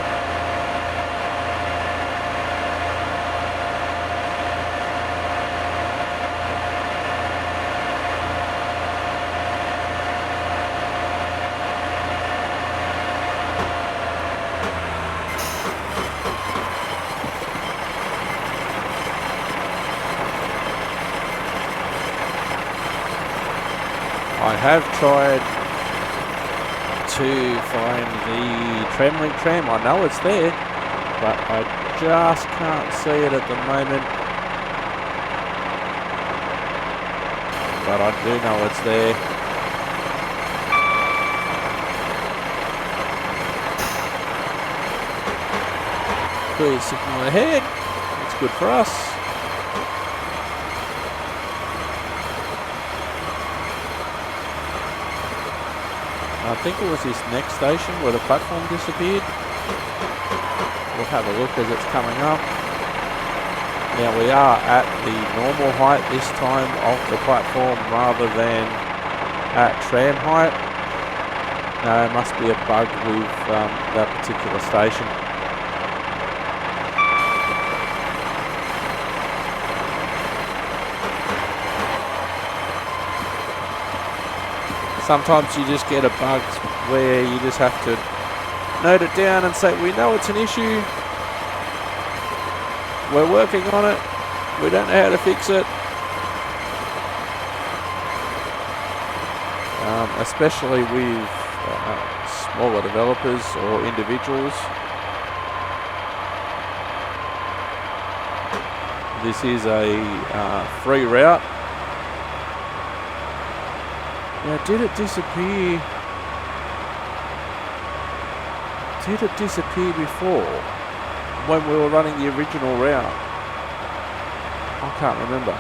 I have tried to find the tram link tram. I know it's there, but I just can't see it at the moment. But I do know it's there. Clear signal ahead. It's good for us. I think it was this next station where the platform disappeared. We'll have a look as it's coming up. Now we are at the normal height this time of the platform rather than at tram height. No, it must be a bug with that particular station. Sometimes you just get a bug where you just have to note it down and say, we know it's an issue, we're working on it, we don't know how to fix it. Especially with smaller developers or individuals. This is a free route. Now, did it disappear? Did it disappear before? When we were running the original route? I can't remember.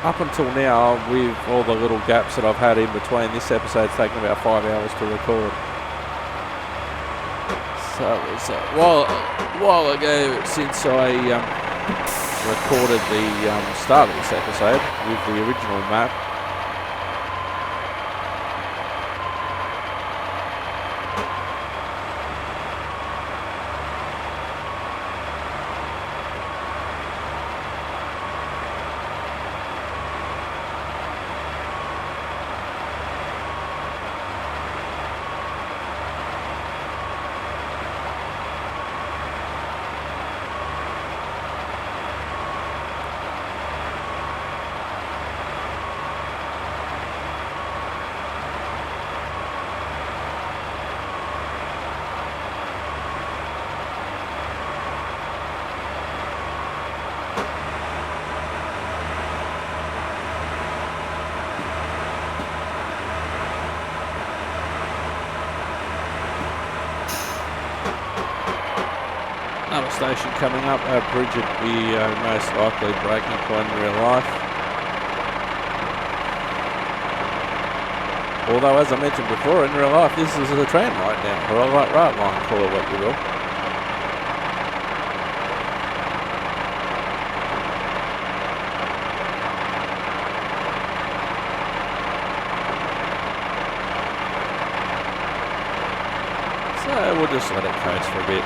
Up until now, with all the little gaps that I've had in between, this episode's taken about 5 hours to record. So it was a while ago since I recorded the start of this episode with the original map. Another station coming up. Our bridge would be most likely breaking point in real life. Although, as I mentioned before, in real life, this is a tram right now, or a light rail line, call it what you will. So we'll just let it coast for a bit.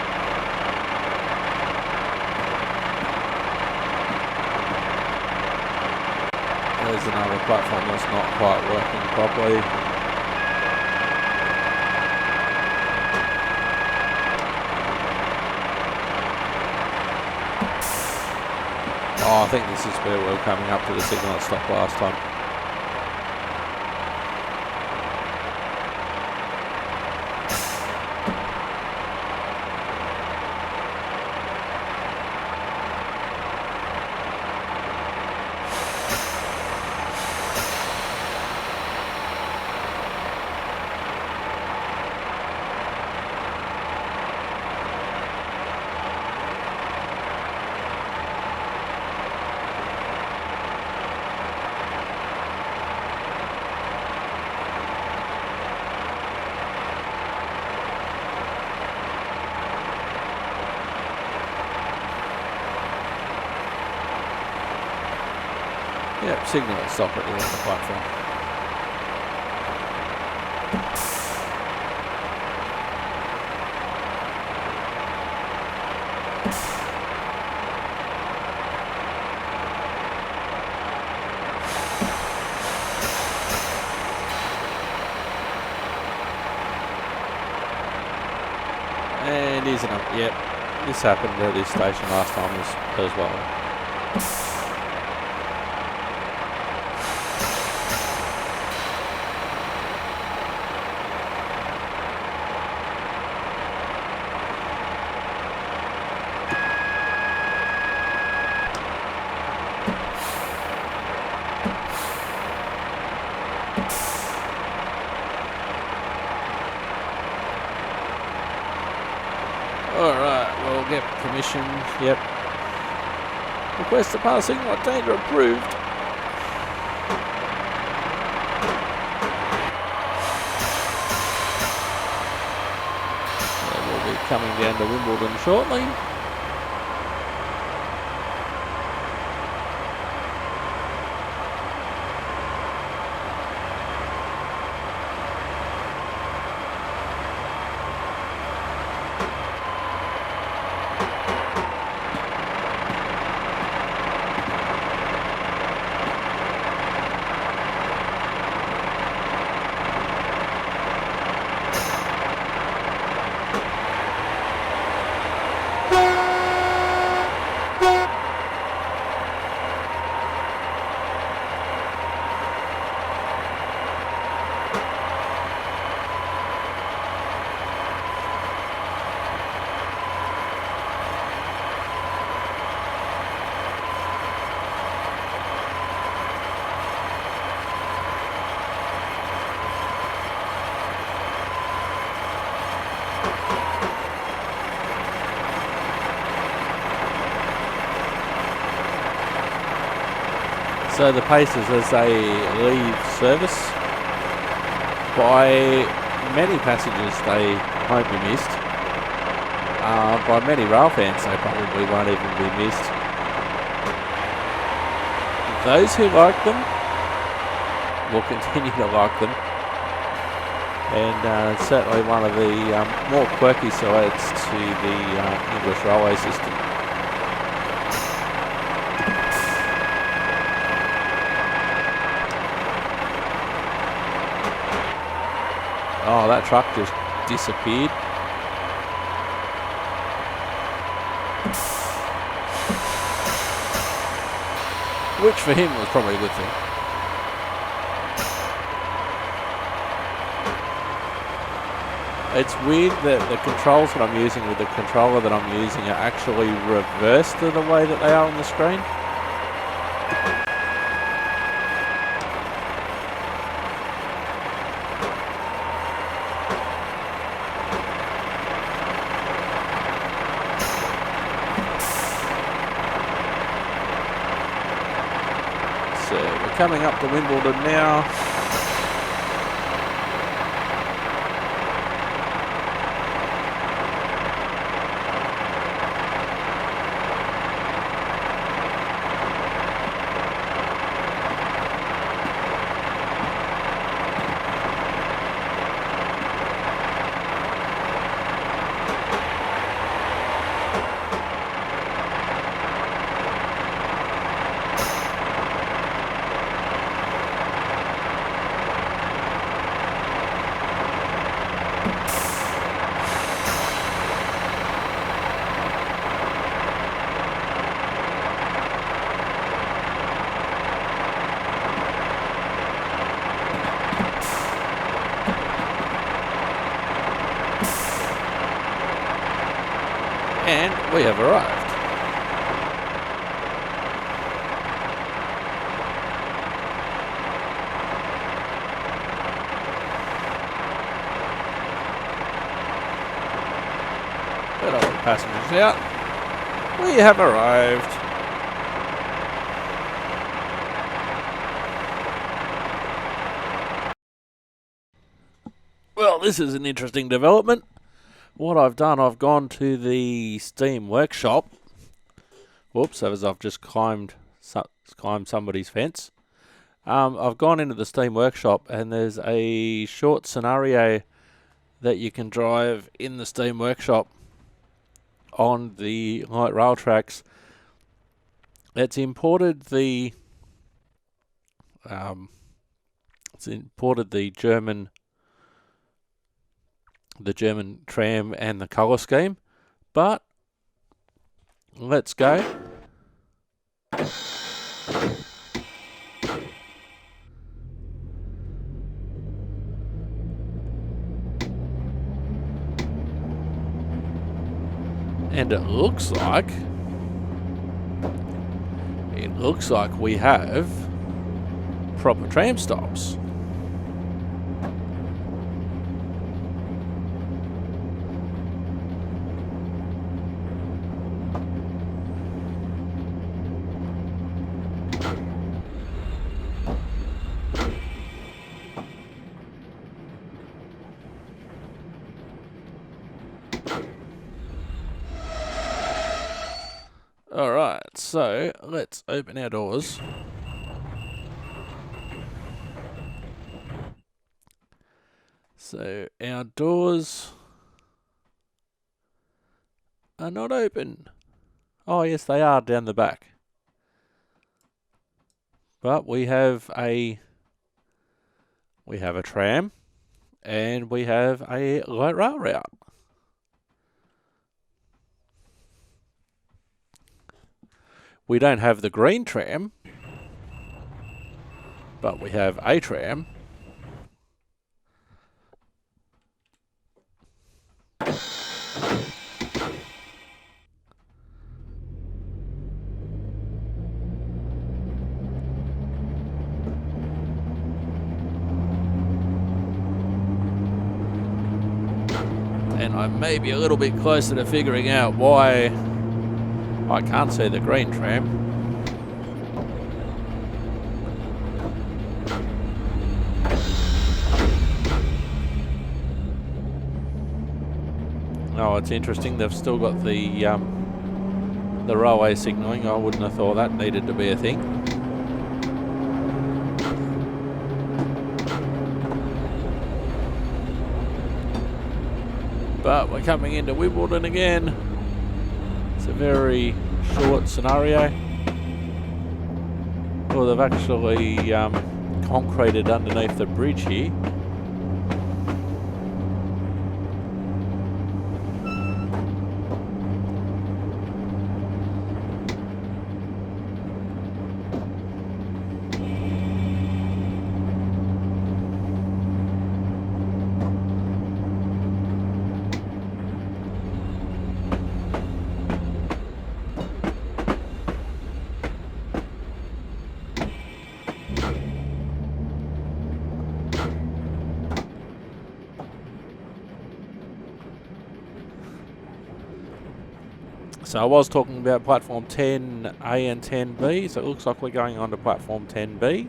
There's another platform that's not quite working properly. Oh, I think this is where we were coming up to the signal that stopped last time. Yep, signal at stop at the end of the platform. And isn't it? Yep. This happened at this station last time as well. Alright, we'll get permission. Yep. Request the passing light danger approved. And we'll be coming down to Wimbledon shortly. So the paces as they leave service, by many passengers they won't be missed. By many rail fans they probably won't even be missed. Those who like them will continue to like them. And certainly one of the more quirky sides to the English railway system. Oh, that truck just disappeared. Which for him was probably a good thing. It's weird that the controls that I'm using with the controller that I'm using are actually reversed to the way that they are on the screen. So we're coming up to Wimbledon now. And we have arrived. Let all the passengers out. We have arrived. Well, this is an interesting development. What I've done, I've gone to the Steam workshop. Whoops, as I've just climbed somebody's fence. I've gone into the Steam Workshop and there's a short scenario that you can drive in the Steam Workshop on the light rail tracks. It's imported the German tram and the colour scheme, but let's go. And it looks like we have proper tram stops. Alright, so let's open our doors. So our doors are not open. Oh yes, they are down the back. But we have a tram and we have a light rail route. We don't have the green tram, but we have a tram. And I may be a little bit closer to figuring out why I can't see the green tram. Oh, it's interesting. They've still got the railway signalling. I wouldn't have thought that needed to be a thing. But we're coming into Wimbledon again. It's a very short scenario. Well, they've actually concreted underneath the bridge here. So I was talking about platform 10A and 10B, so it looks like we're going on to platform 10B.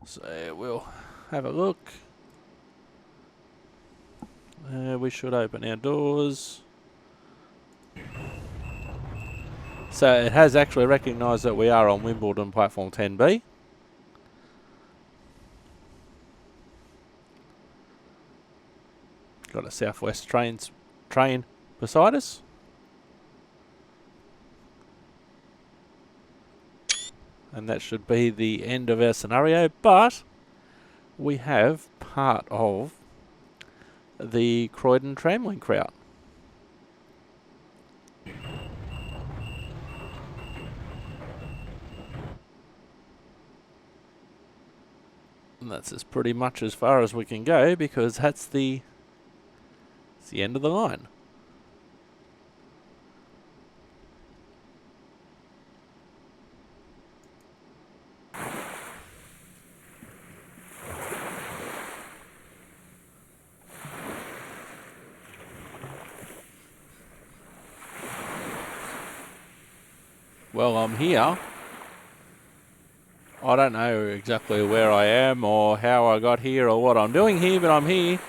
So we'll have a look. We should open our doors. So it has actually recognised that we are on Wimbledon platform 10B. Got a Southwest train beside us. And that should be the end of our scenario, but we have part of the Croydon Tramlink route. And that's as pretty much as far as we can go, because that's the end of the line. Well, I'm here. I don't know exactly where I am or how I got here or what I'm doing here, but I'm here.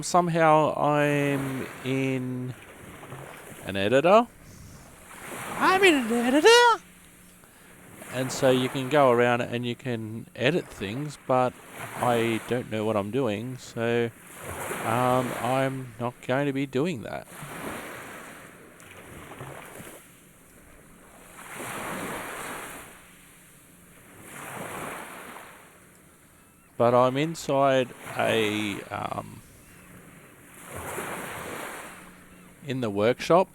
Somehow I'm in an editor. I'm in an editor! And so you can go around and you can edit things, but I don't know what I'm doing, so I'm not going to be doing that. But I'm inside a in the workshop.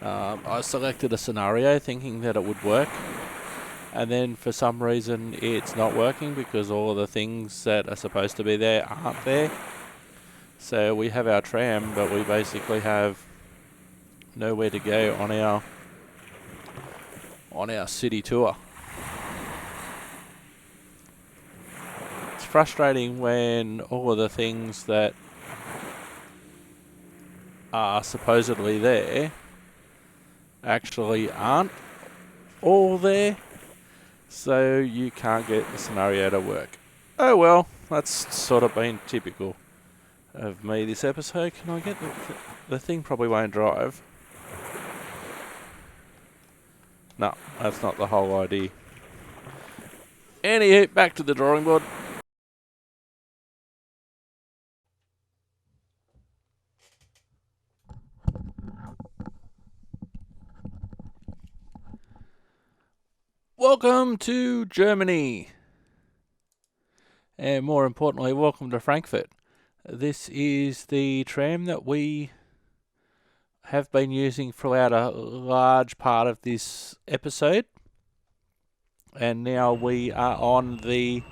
I selected a scenario thinking that it would work, and then for some reason it's not working because all of the things that are supposed to be there aren't there. So we have our tram, but we basically have nowhere to go on our city tour. It's frustrating when all of the things that are supposedly there actually aren't all there, so you can't get the scenario to work. Oh well, that's sort of been typical of me this episode. Can I get the thing probably won't drive. No, that's not the whole idea. Anywho, back to the drawing board. Welcome to Germany. And more importantly, welcome to Frankfurt. This is the tram that we have been using throughout a large part of this episode. And now we are on the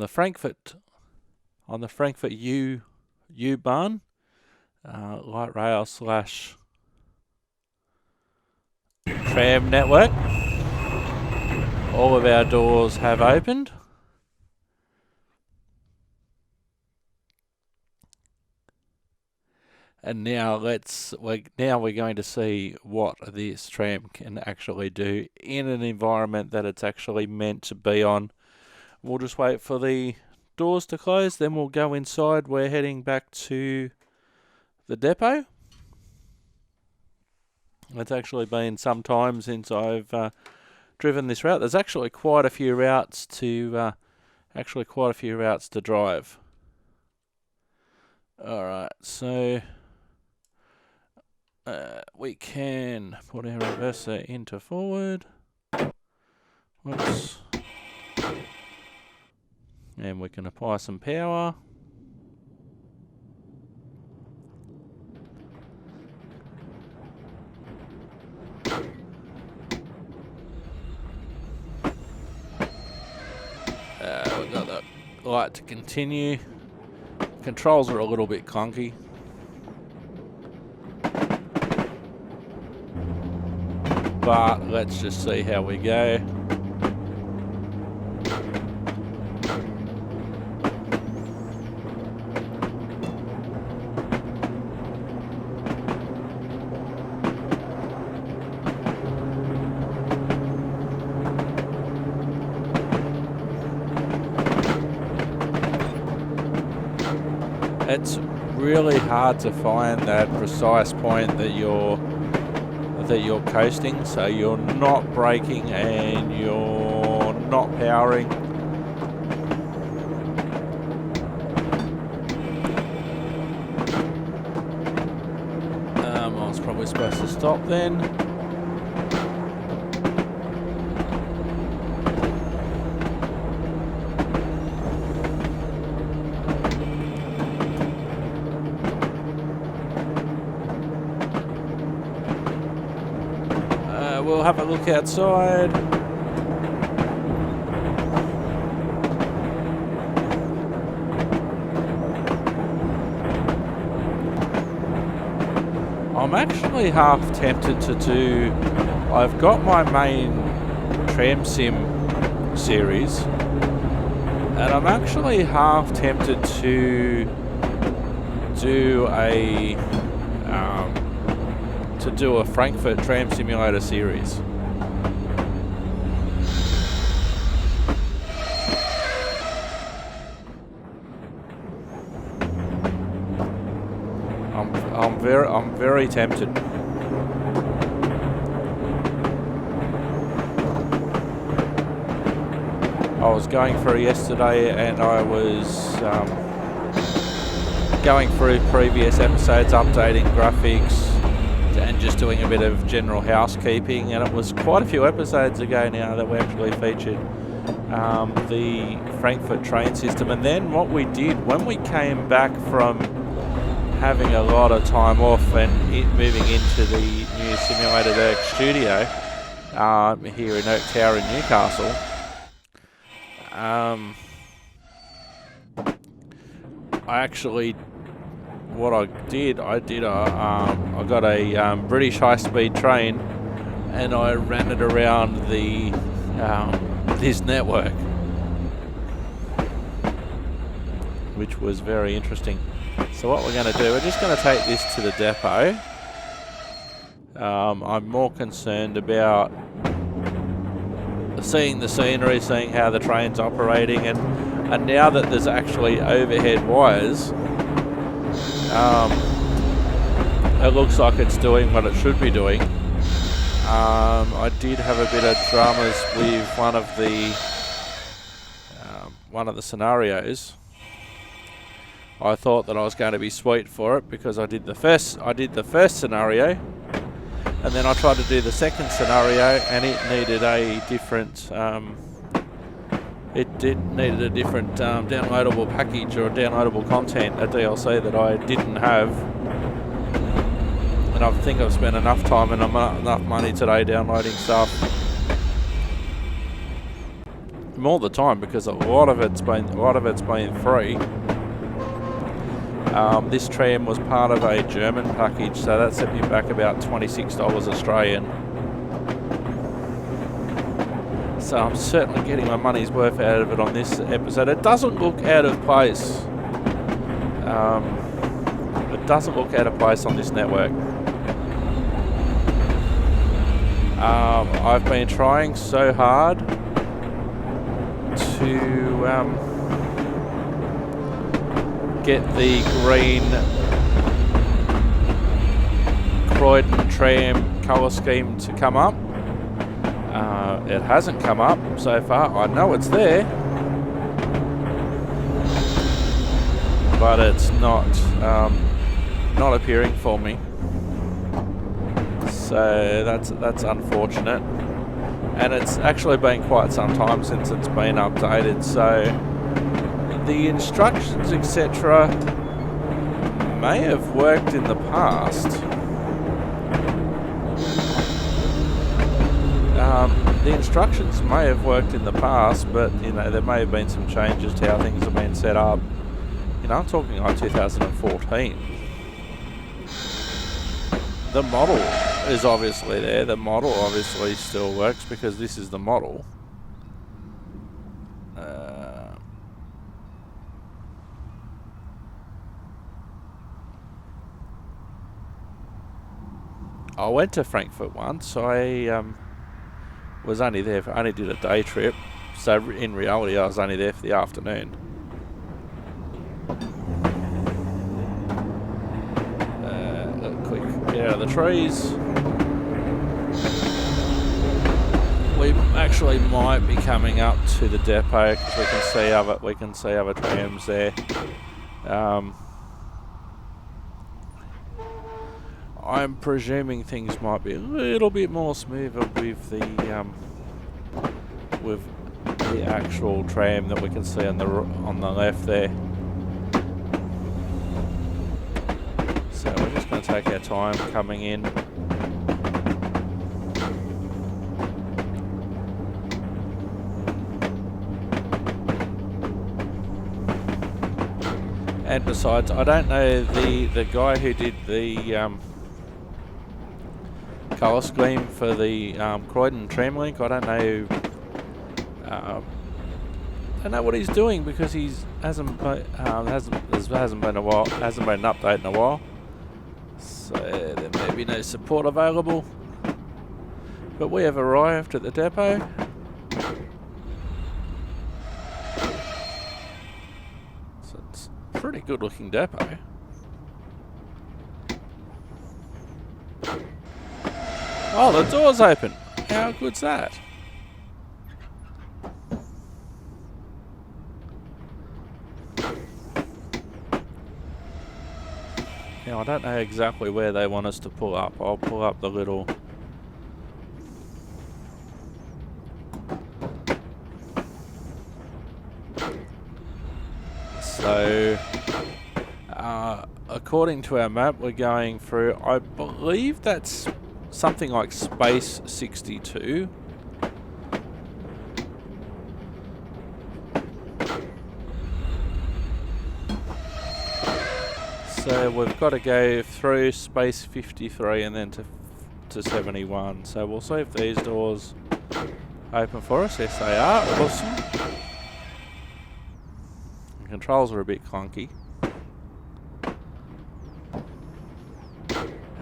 Frankfurt U-bahn, light rail / tram network. All of our doors have opened. And now we're going to see what this tram can actually do in an environment that it's actually meant to be on. We'll just wait for the doors to close, then we'll go inside. We're heading back to the depot. It's actually been some time since I've driven this route. There's actually quite a few routes to drive. All right, so we can put our reverser into forward. Whoops. And we can apply some power. We've got the light to continue. Controls are a little bit clunky. But let's just see how we go. It's really hard to find that precise point that you're coasting, so you're not braking and you're not powering. I was probably supposed to stop then. We'll have a look outside. I'm actually half tempted to do... I've got my main Tram Sim series, and I'm actually half tempted to do a to do a Frankfurt Tram Simulator series. I'm very tempted. I was going through yesterday and I was going through previous episodes, updating graphics and just doing a bit of general housekeeping, and it was quite a few episodes ago now that we actually featured the Frankfurt train system. And then what we did when we came back from having a lot of time off and moving into the new Simulated Oak studio here in Oak Tower in Newcastle, I got a British high-speed train and I ran it around the this network, which was very interesting. So what we're going to do, we're just going to take this to the depot. I'm more concerned about seeing the scenery, seeing how the train's operating, and now that there's actually overhead wires, it looks like it's doing what it should be doing. I did have a bit of dramas with one of the scenarios. I thought that I was going to be sweet for it because I did the first scenario, and then I tried to do the second scenario, and it needed a different downloadable package or downloadable content, a DLC that I didn't have. And I think I've spent enough time and enough money today downloading stuff. More the time, because a lot of it's been free. This tram was part of a German package, so that set me back about $26 Australian. So I'm certainly getting my money's worth out of it on this episode. It doesn't look out of place. It doesn't look out of place on this network. I've been trying so hard to get the green Croydon tram colour scheme to come up. It hasn't come up so far. I know it's there, but it's not appearing for me. So that's unfortunate, and it's actually been quite some time since it's been updated. So the instructions, etc., may have worked in the past. The instructions may have worked in the past, but there may have been some changes to how things have been set up. I'm talking like 2014. The model is obviously there. The model obviously still works because this is the model. I went to Frankfurt once. I was only there I only did a day trip, so in reality I was only there for the afternoon. Quick get out of the trees. We actually might be coming up to the depot because we can see other trams there. I'm presuming things might be a little bit more smoother with the actual tram that we can see on the left there. So we're just going to take our time coming in. And besides, I don't know the guy who did the colour scheme for the Croydon tram link. I don't know what he's doing because hasn't been an update in a while. So there may be no support available, but we have arrived at the depot. So it's a pretty good looking depot. Oh, the door's open. How good's that? Now, I don't know exactly where they want us to pull up. I'll pull up the little... So, according to our map, we're going through, I believe that's something like Space 62. So we've got to go through Space 53 and then to 71. So we'll see if these doors open for us. Yes, they are. Awesome. The controls are a bit clunky.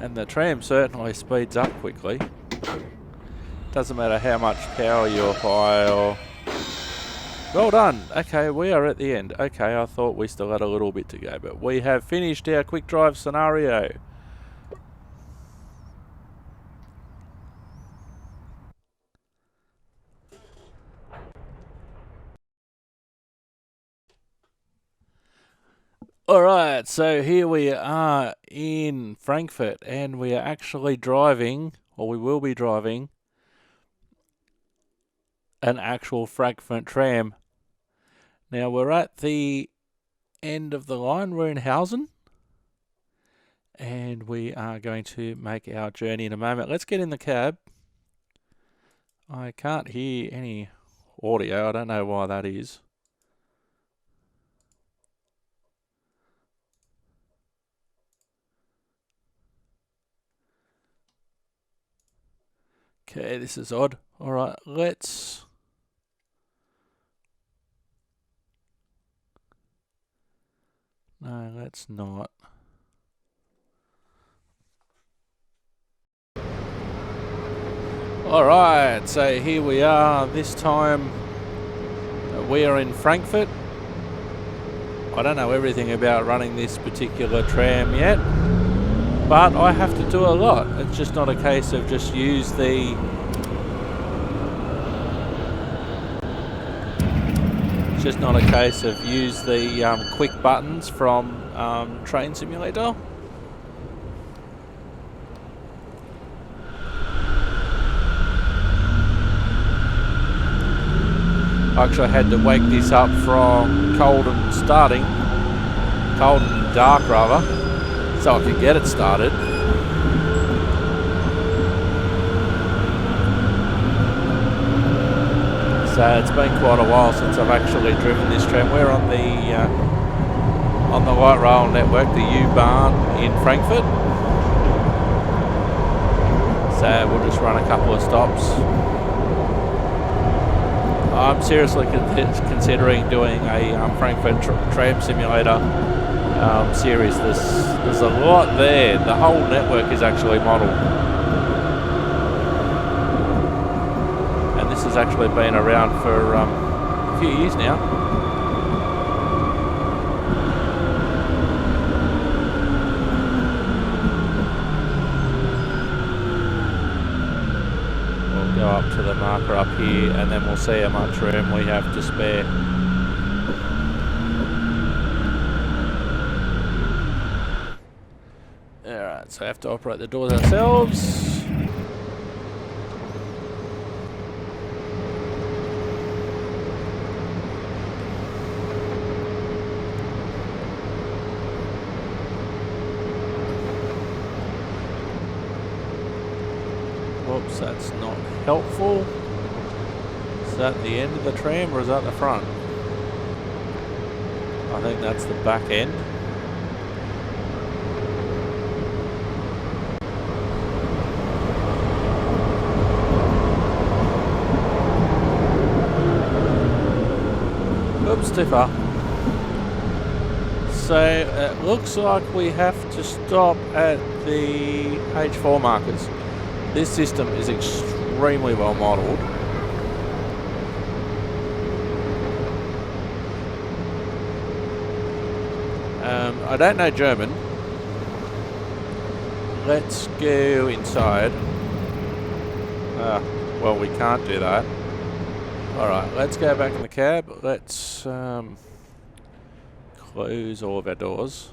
And the tram certainly speeds up quickly. Doesn't matter how much power you apply or... Well done. Okay, we are at the end. Okay, I thought we still had a little bit to go, but we have finished our quick drive scenario. Alright, so here we are in Frankfurt, and we are actually driving, or we will be driving, an actual Frankfurt tram. Now we're at the end of the line, we're in Hausen, and we are going to make our journey in a moment. Let's get in the cab. I can't hear any audio, I don't know why that is. Okay, this is odd. Alright, let's... No, let's not. Alright, so here we are. This time we are in Frankfurt. I don't know everything about running this particular tram yet, but I have to do a lot. It's just not a case of just use the... It's just not a case of use the quick buttons from Train Simulator. I actually had to wake this up from cold and dark rather, so I could get it started. So it's been quite a while since I've actually driven this tram. We're on the light rail network, the U-bahn in Frankfurt. So we'll just run a couple of stops. I'm seriously considering doing a Frankfurt Tram Simulator series. There's a lot there. The whole network is actually modelled. And this has actually been around for a few years now. Go up to the marker up here and then we'll see how much room we have to spare. Alright, so I have to operate the doors ourselves. Whoops, that's not helpful. Is that the end of the tram or is that the front? I think that's the back end. Oops, too far. So it looks like we have to stop at the H4 markers. This system is extremely well modelled. I don't know German. Let's go inside. Well, we can't do that. Alright, let's go back in the cab. Let's close all of our doors.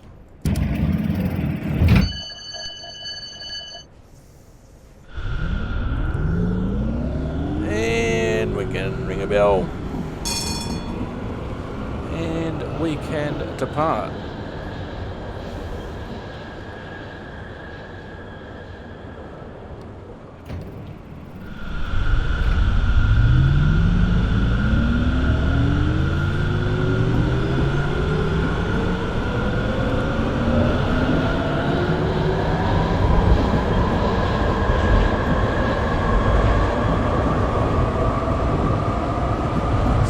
And we can ring a bell. And we can depart.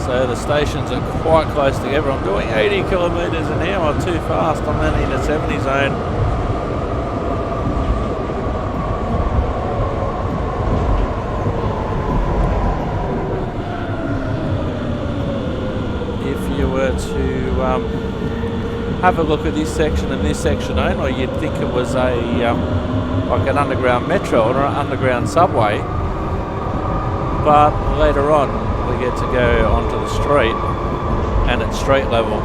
So the stations are quite close together. I'm doing 80 kilometres an hour, too fast. I'm only in a 70 zone. If you were to have a look at this section and this section only, you'd think it was a like an underground metro or an underground subway. But later on, we get to go onto the street and it's street level.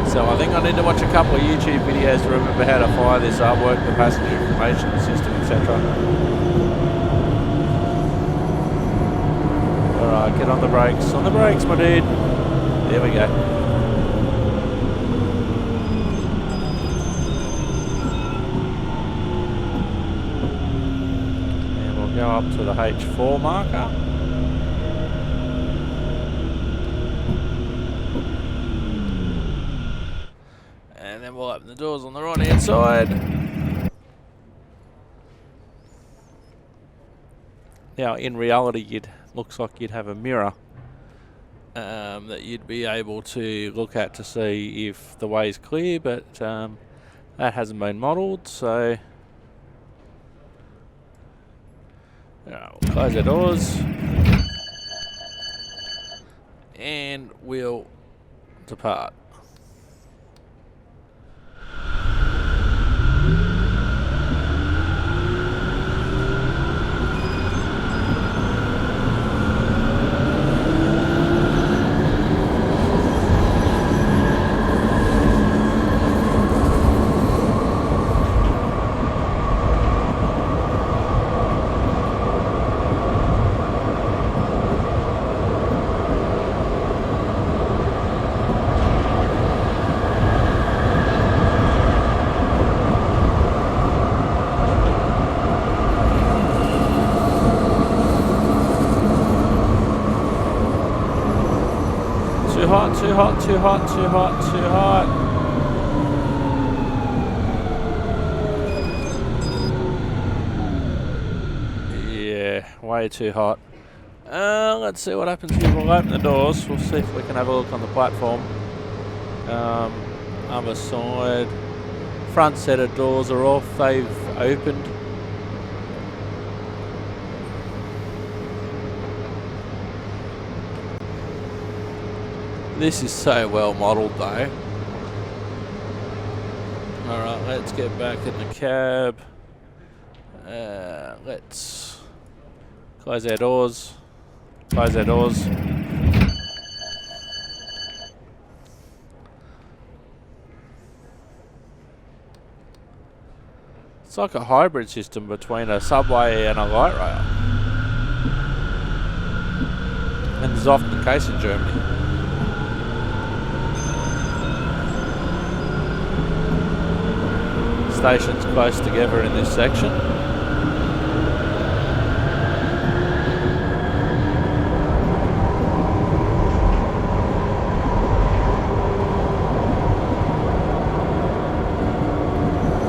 So I think I need to watch a couple of YouTube videos to remember how to fire this up, work the passenger information system, etc. Alright, get on the brakes. On the brakes, my dude. There we go. And we'll go up to the H4 marker. And then we'll open the doors on the right hand side. Now in reality looks like you'd have a mirror that you'd be able to look at to see if the way is clear, but that hasn't been modelled, so we'll close our doors and we'll depart. Too hot, too hot, too hot, too hot. Yeah, way too hot. Let's see what happens here. We'll open the doors. We'll see if we can have a look on the platform. Other side. Front set of doors are off. They've opened. This is so well modelled though. Alright, let's get back in the cab. Let's close our doors. Close our doors. It's like a hybrid system between a subway and a light rail. And this is often the case in Germany. Stations close together in this section.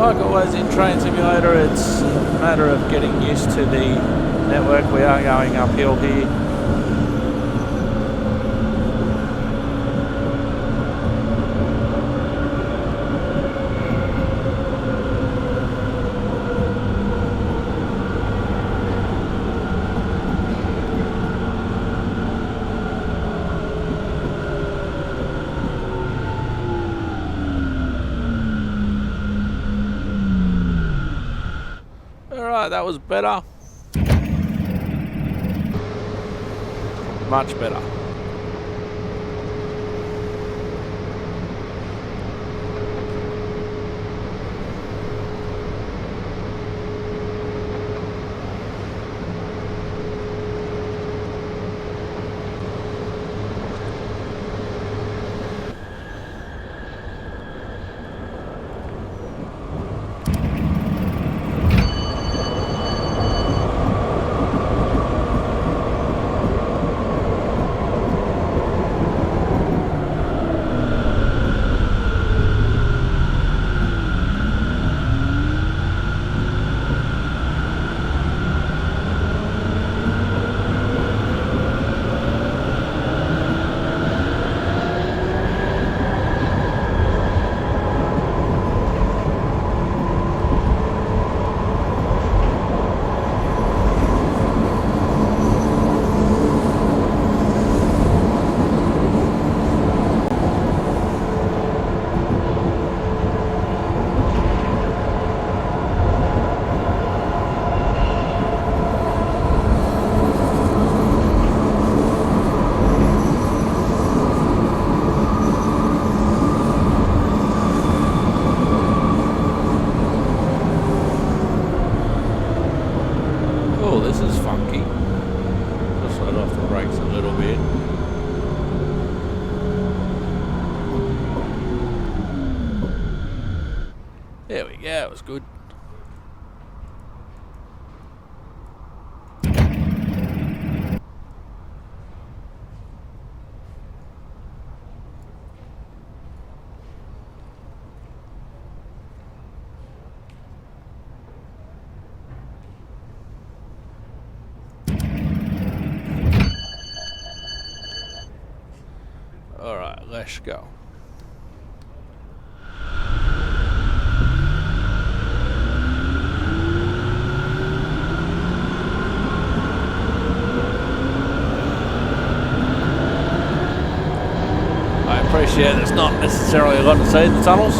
Like always in Train Simulator, it's a matter of getting used to the network. We are going uphill here. Alright, that was better. Much better. There we go, it was good. All right, let's go. I appreciate there's not necessarily a lot to see in the tunnels.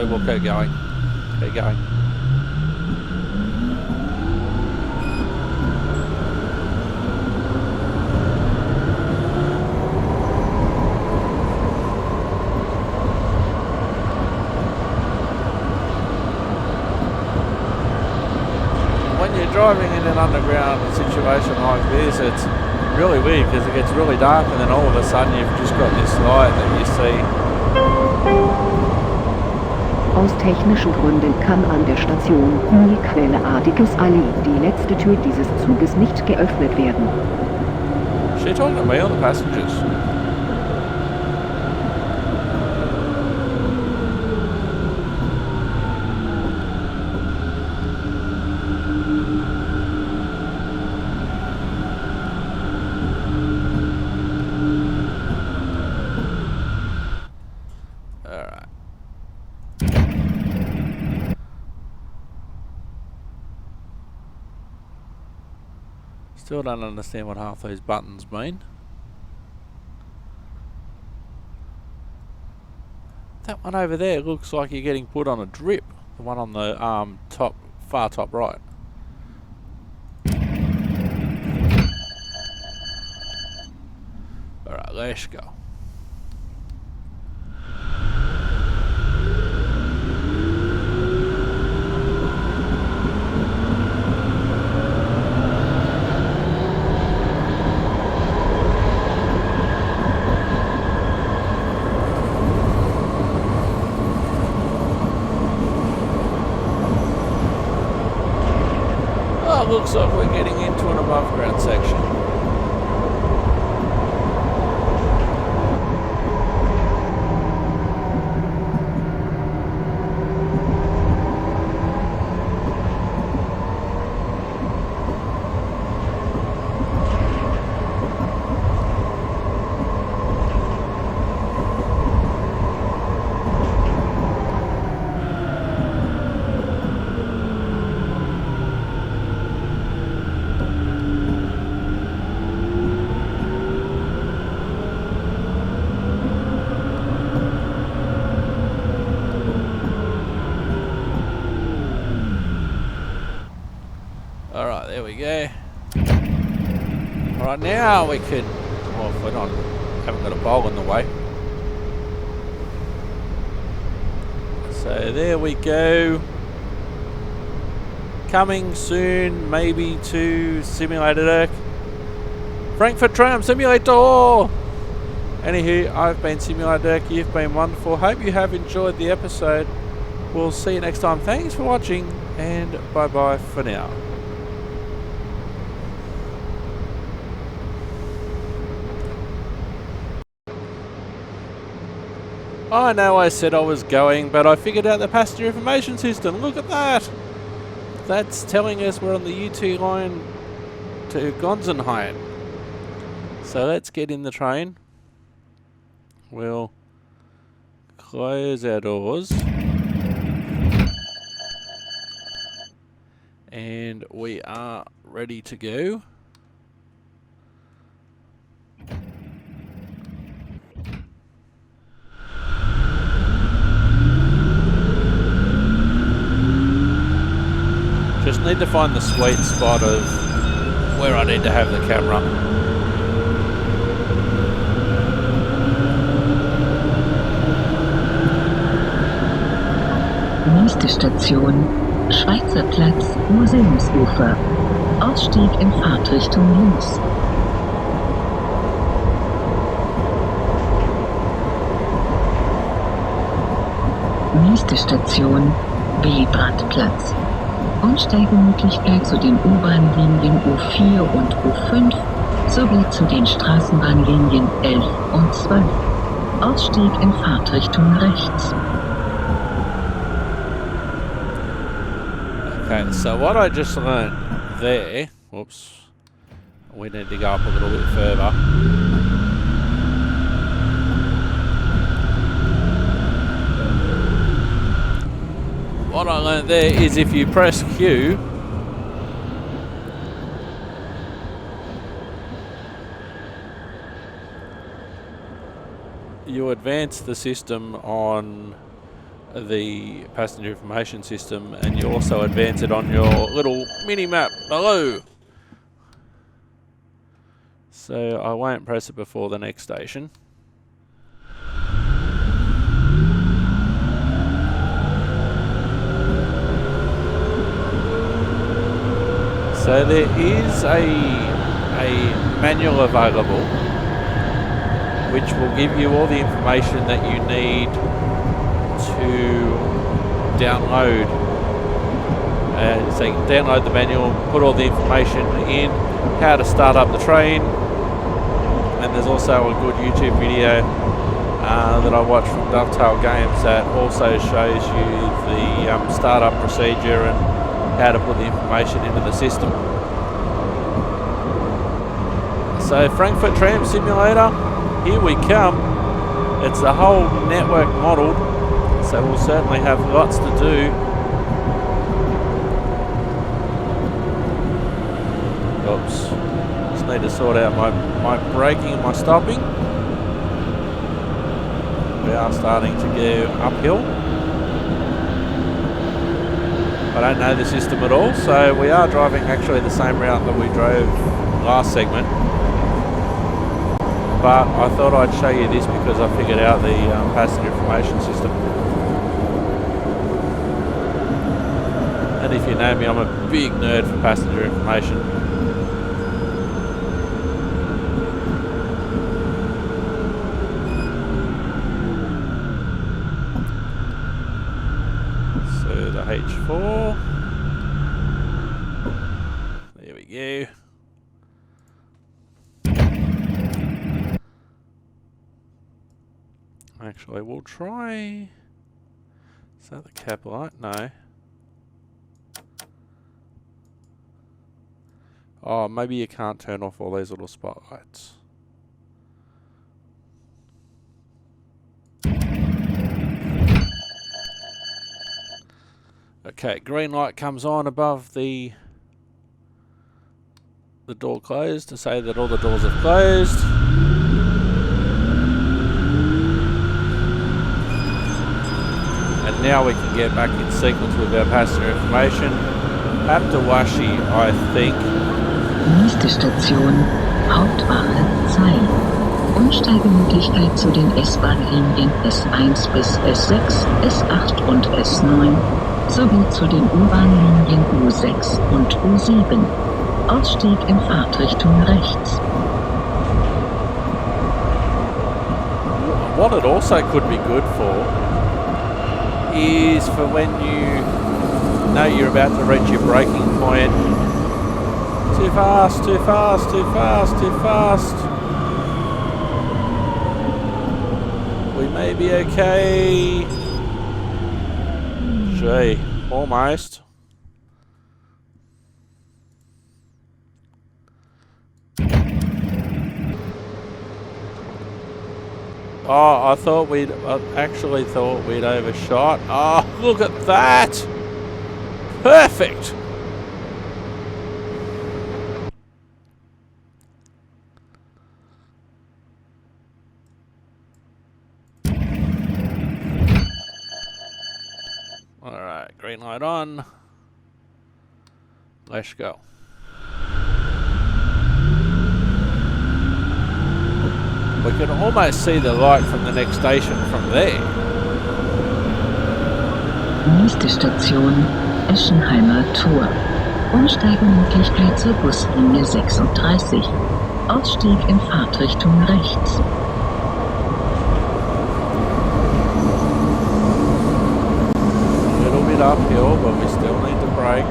We'll keep going. Keep going. When you're driving in an underground situation like this, it's really weird because it gets really dark and then all of a sudden you've just got this light that you see. Aus technischen Gründen kann an der Station Quelle Articus Allee die letzte Tür dieses Zuges nicht geöffnet werden. She talking to me or the passengers? Still don't understand what half those buttons mean. That one over there looks like you're getting put on a drip. The one on the far top right. Alright, let's go. looks like we're getting into an above ground section. Alright, there we go. Alright, now we could, well, if we're not, haven't got a bowl in the way. So there we go. Coming soon, maybe to Simulated Irk. Frankfurt Tram Simulator! Anywho, I've been Simulated Irk, you've been wonderful. Hope you have enjoyed the episode. We'll see you next time. Thanks for watching, and bye-bye for now. I know I said I was going, but I figured out the passenger information system. Look at that! That's telling us we're on the U2 line to Gonsenheim. So let's get in the train. We'll close our doors. And we are ready to go. Just need to find the sweet spot of where I need to have the camera. Nächste Station, Schweizer Platz, Museumsufer. Ausstieg in Fahrtrichtung links. Nächste Station, Willy-Brandt-Platz. Umsteigemöglichkeit zu den U-Bahn-Linien U4 und U5 sowie zu den Straßenbahnlinien 11 und 12. Ausstieg in Fahrtrichtung rechts. Okay, so what I just learned there, whoops, we need to go up a little bit further. What I learned there is if you press Q, you advance the system on the passenger information system, and you also advance it on your little mini map below. So I won't press it before the next station. So there is a manual available which will give you all the information that you need to download. So you can download the manual, put all the information in, how to start up the train, and there's also a good YouTube video that I watched from Dovetail Games that also shows you the startup procedure and how to put the information into the system. So Frankfurt Tram Simulator, here we come. It's the whole network modelled, so we'll certainly have lots to do. Oops, just need to sort out my braking and my stopping. We are starting to go uphill. I don't know the system at all, so we are driving actually the same route that we drove last segment. But I thought I'd show you this because I figured out the passenger information system. And if you know me, I'm a big nerd for passenger information. So the H4. Actually, we'll try... Is that the cap light? No. Oh, maybe you can't turn off all these little spotlights. Okay, green light comes on above the door closed to say that all the doors have closed. And now we can get back in sequence with our passenger information. Abdawashi, I think. Nächste Station, Hauptwache 2. Umsteigemöglichkeit zu den S-Bahn-Linien S1 bis S6, S8 und S9 sowie zu den U-Bahn-Linien U6 und U7. Ausstieg in Fahrtrichtung rechts. What it also could be good for is for when you know you're about to reach your braking point. Too fast, too fast, too fast, too fast. We may be okay. Gee, almost. Oh, I actually thought we'd overshot. Oh, look at that! Perfect! Alright, green light on. Let's go. We can almost see the light from the next station from there. Nächste Station, Eschenheimer Tor. Umsteigemöglichkeit zur Buslinie 36. Ausstieg in Fahrtrichtung rechts. A little bit uphill, but we still need to brake.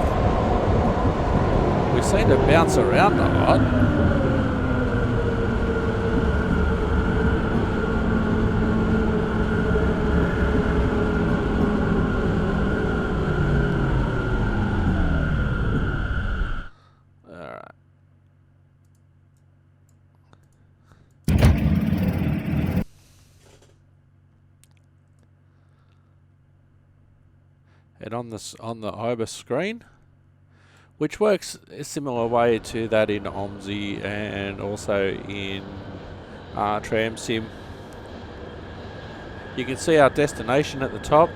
We seem to bounce around a lot. And on the IBIS screen, which works a similar way to that in OMSI and also in Tram Sim. You can see our destination at the top,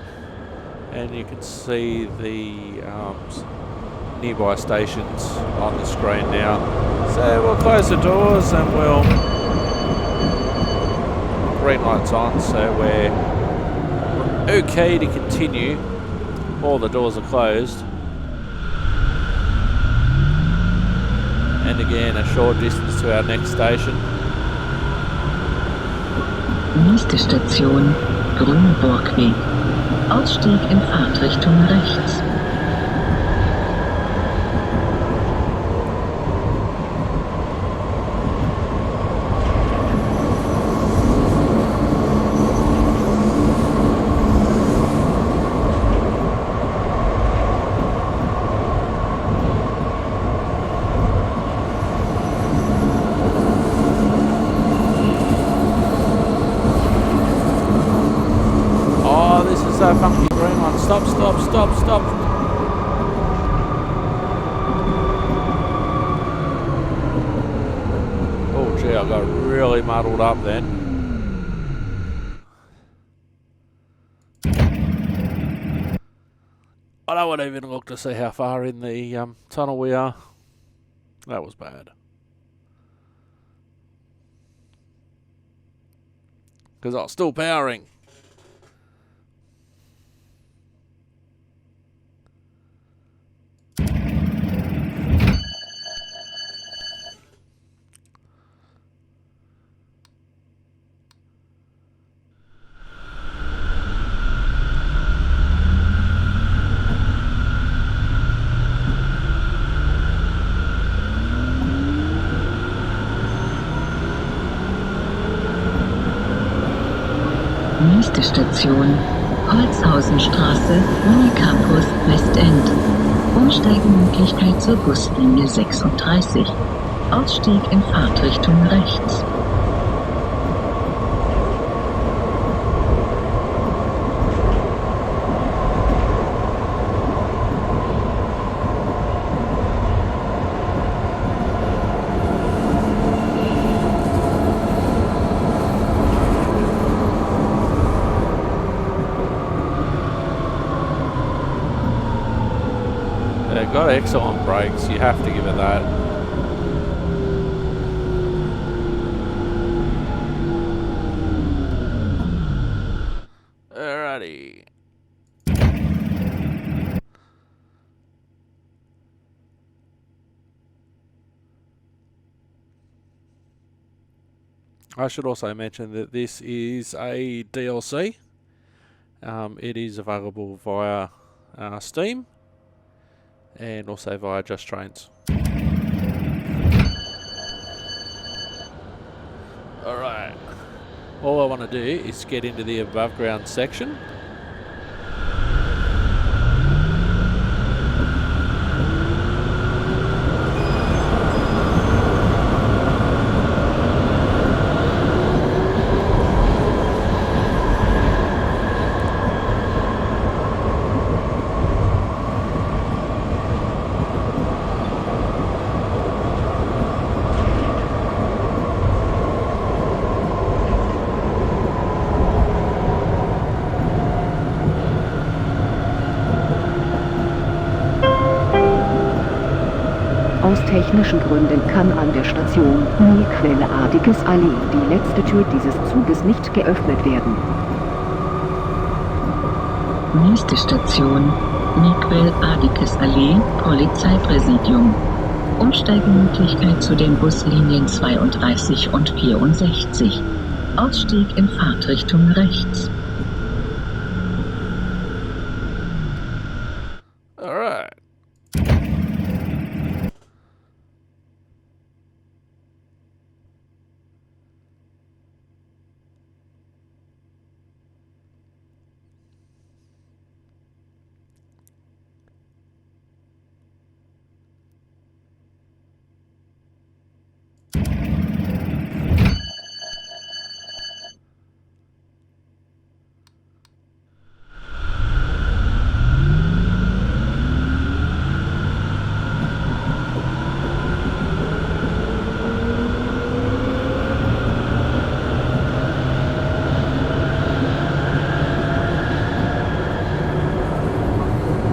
and you can see the nearby stations on the screen now. So we'll close the doors and we'll green lights on, so we're okay to continue. All the doors are closed. And again, a short distance to our next station. Nächste Station, Grünburgweg. Ausstieg in Fahrtrichtung rechts. So funky green one. Stop, stop, stop, stop. Oh gee, I got really muddled up then. I don't even look to see how far in the tunnel we are. That was bad. Because I was still powering. Nächste Station, Holzhausenstraße, Unicampus Westend. Umsteigemöglichkeit zur Buslinie 36. Ausstieg in Fahrtrichtung rechts. Got excellent brakes, you have to give it that. Alrighty. I should also mention that this is a DLC. It is available via Steam. And also via Just Trains. Alright. All I want to do is get into the above ground section. Aus technischen Gründen kann an der Station Nilquelle-artiges Allee die letzte Tür dieses Zuges nicht geöffnet werden. Nächste Station, Nilquelle-artiges Allee, Polizeipräsidium. Umsteigemöglichkeit zu den Buslinien 32 und 64. Ausstieg in Fahrtrichtung rechts. Alright.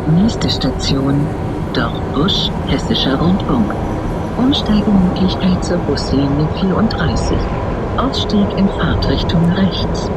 Nächste Station, Dortbusch, Hessischer Rundfunk. Umsteigemöglichkeit zur Buslinie 34. Ausstieg in Fahrtrichtung rechts.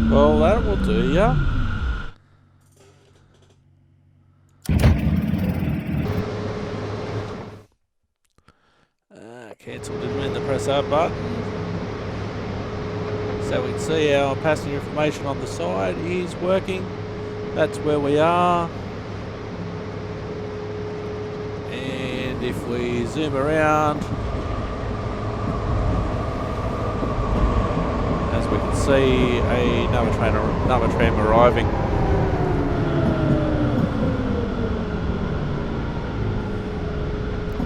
Well, that will do ya. Cancel, didn't mean to press that button. So we can see our passenger information on the side is working. That's where we are. And if we zoom around, as we can see, another tram arriving.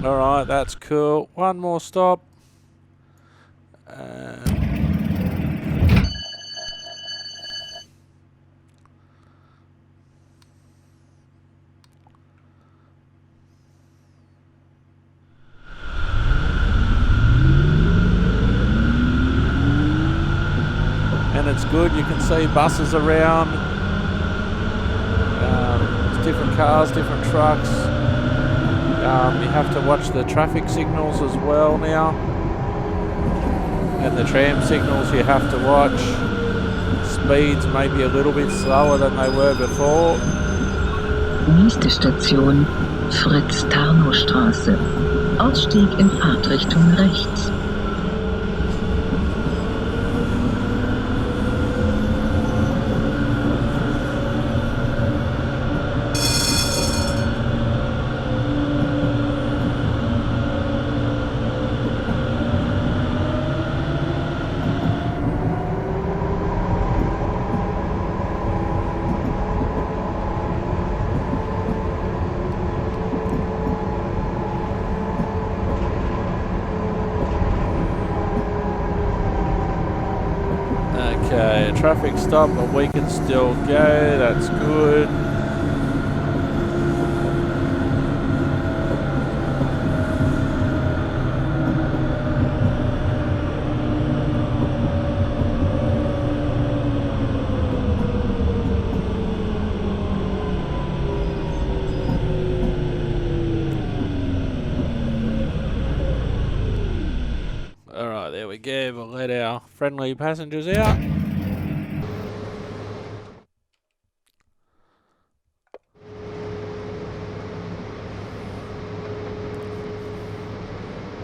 Alright, that's cool. One more stop. and it's good. You can see buses around, different cars, different trucks. You have to watch the traffic signals as well now, and the tram signals you have to watch. Speeds may be a little bit slower than they were before. Nächste Station, Fritz-Tarnow-Straße. Ausstieg in Fahrtrichtung rechts. Okay, a traffic stop, but we can still go. That's good. Alright, there we go. We'll let our friendly passengers out.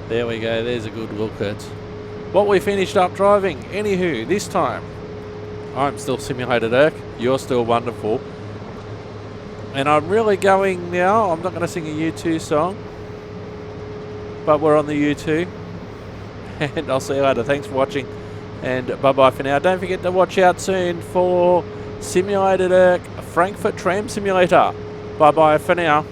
There we go, there's a good look at what we finished up driving. Anywho, this time, I'm still Simulated Irk, you're still wonderful. And I'm really going now, I'm not going to sing a U2 song, but we're on the U2. And I'll see you later, thanks for watching, and bye-bye for now. Don't forget to watch out soon for Simulated Irk Frankfurt Tram Simulator. Bye-bye for now.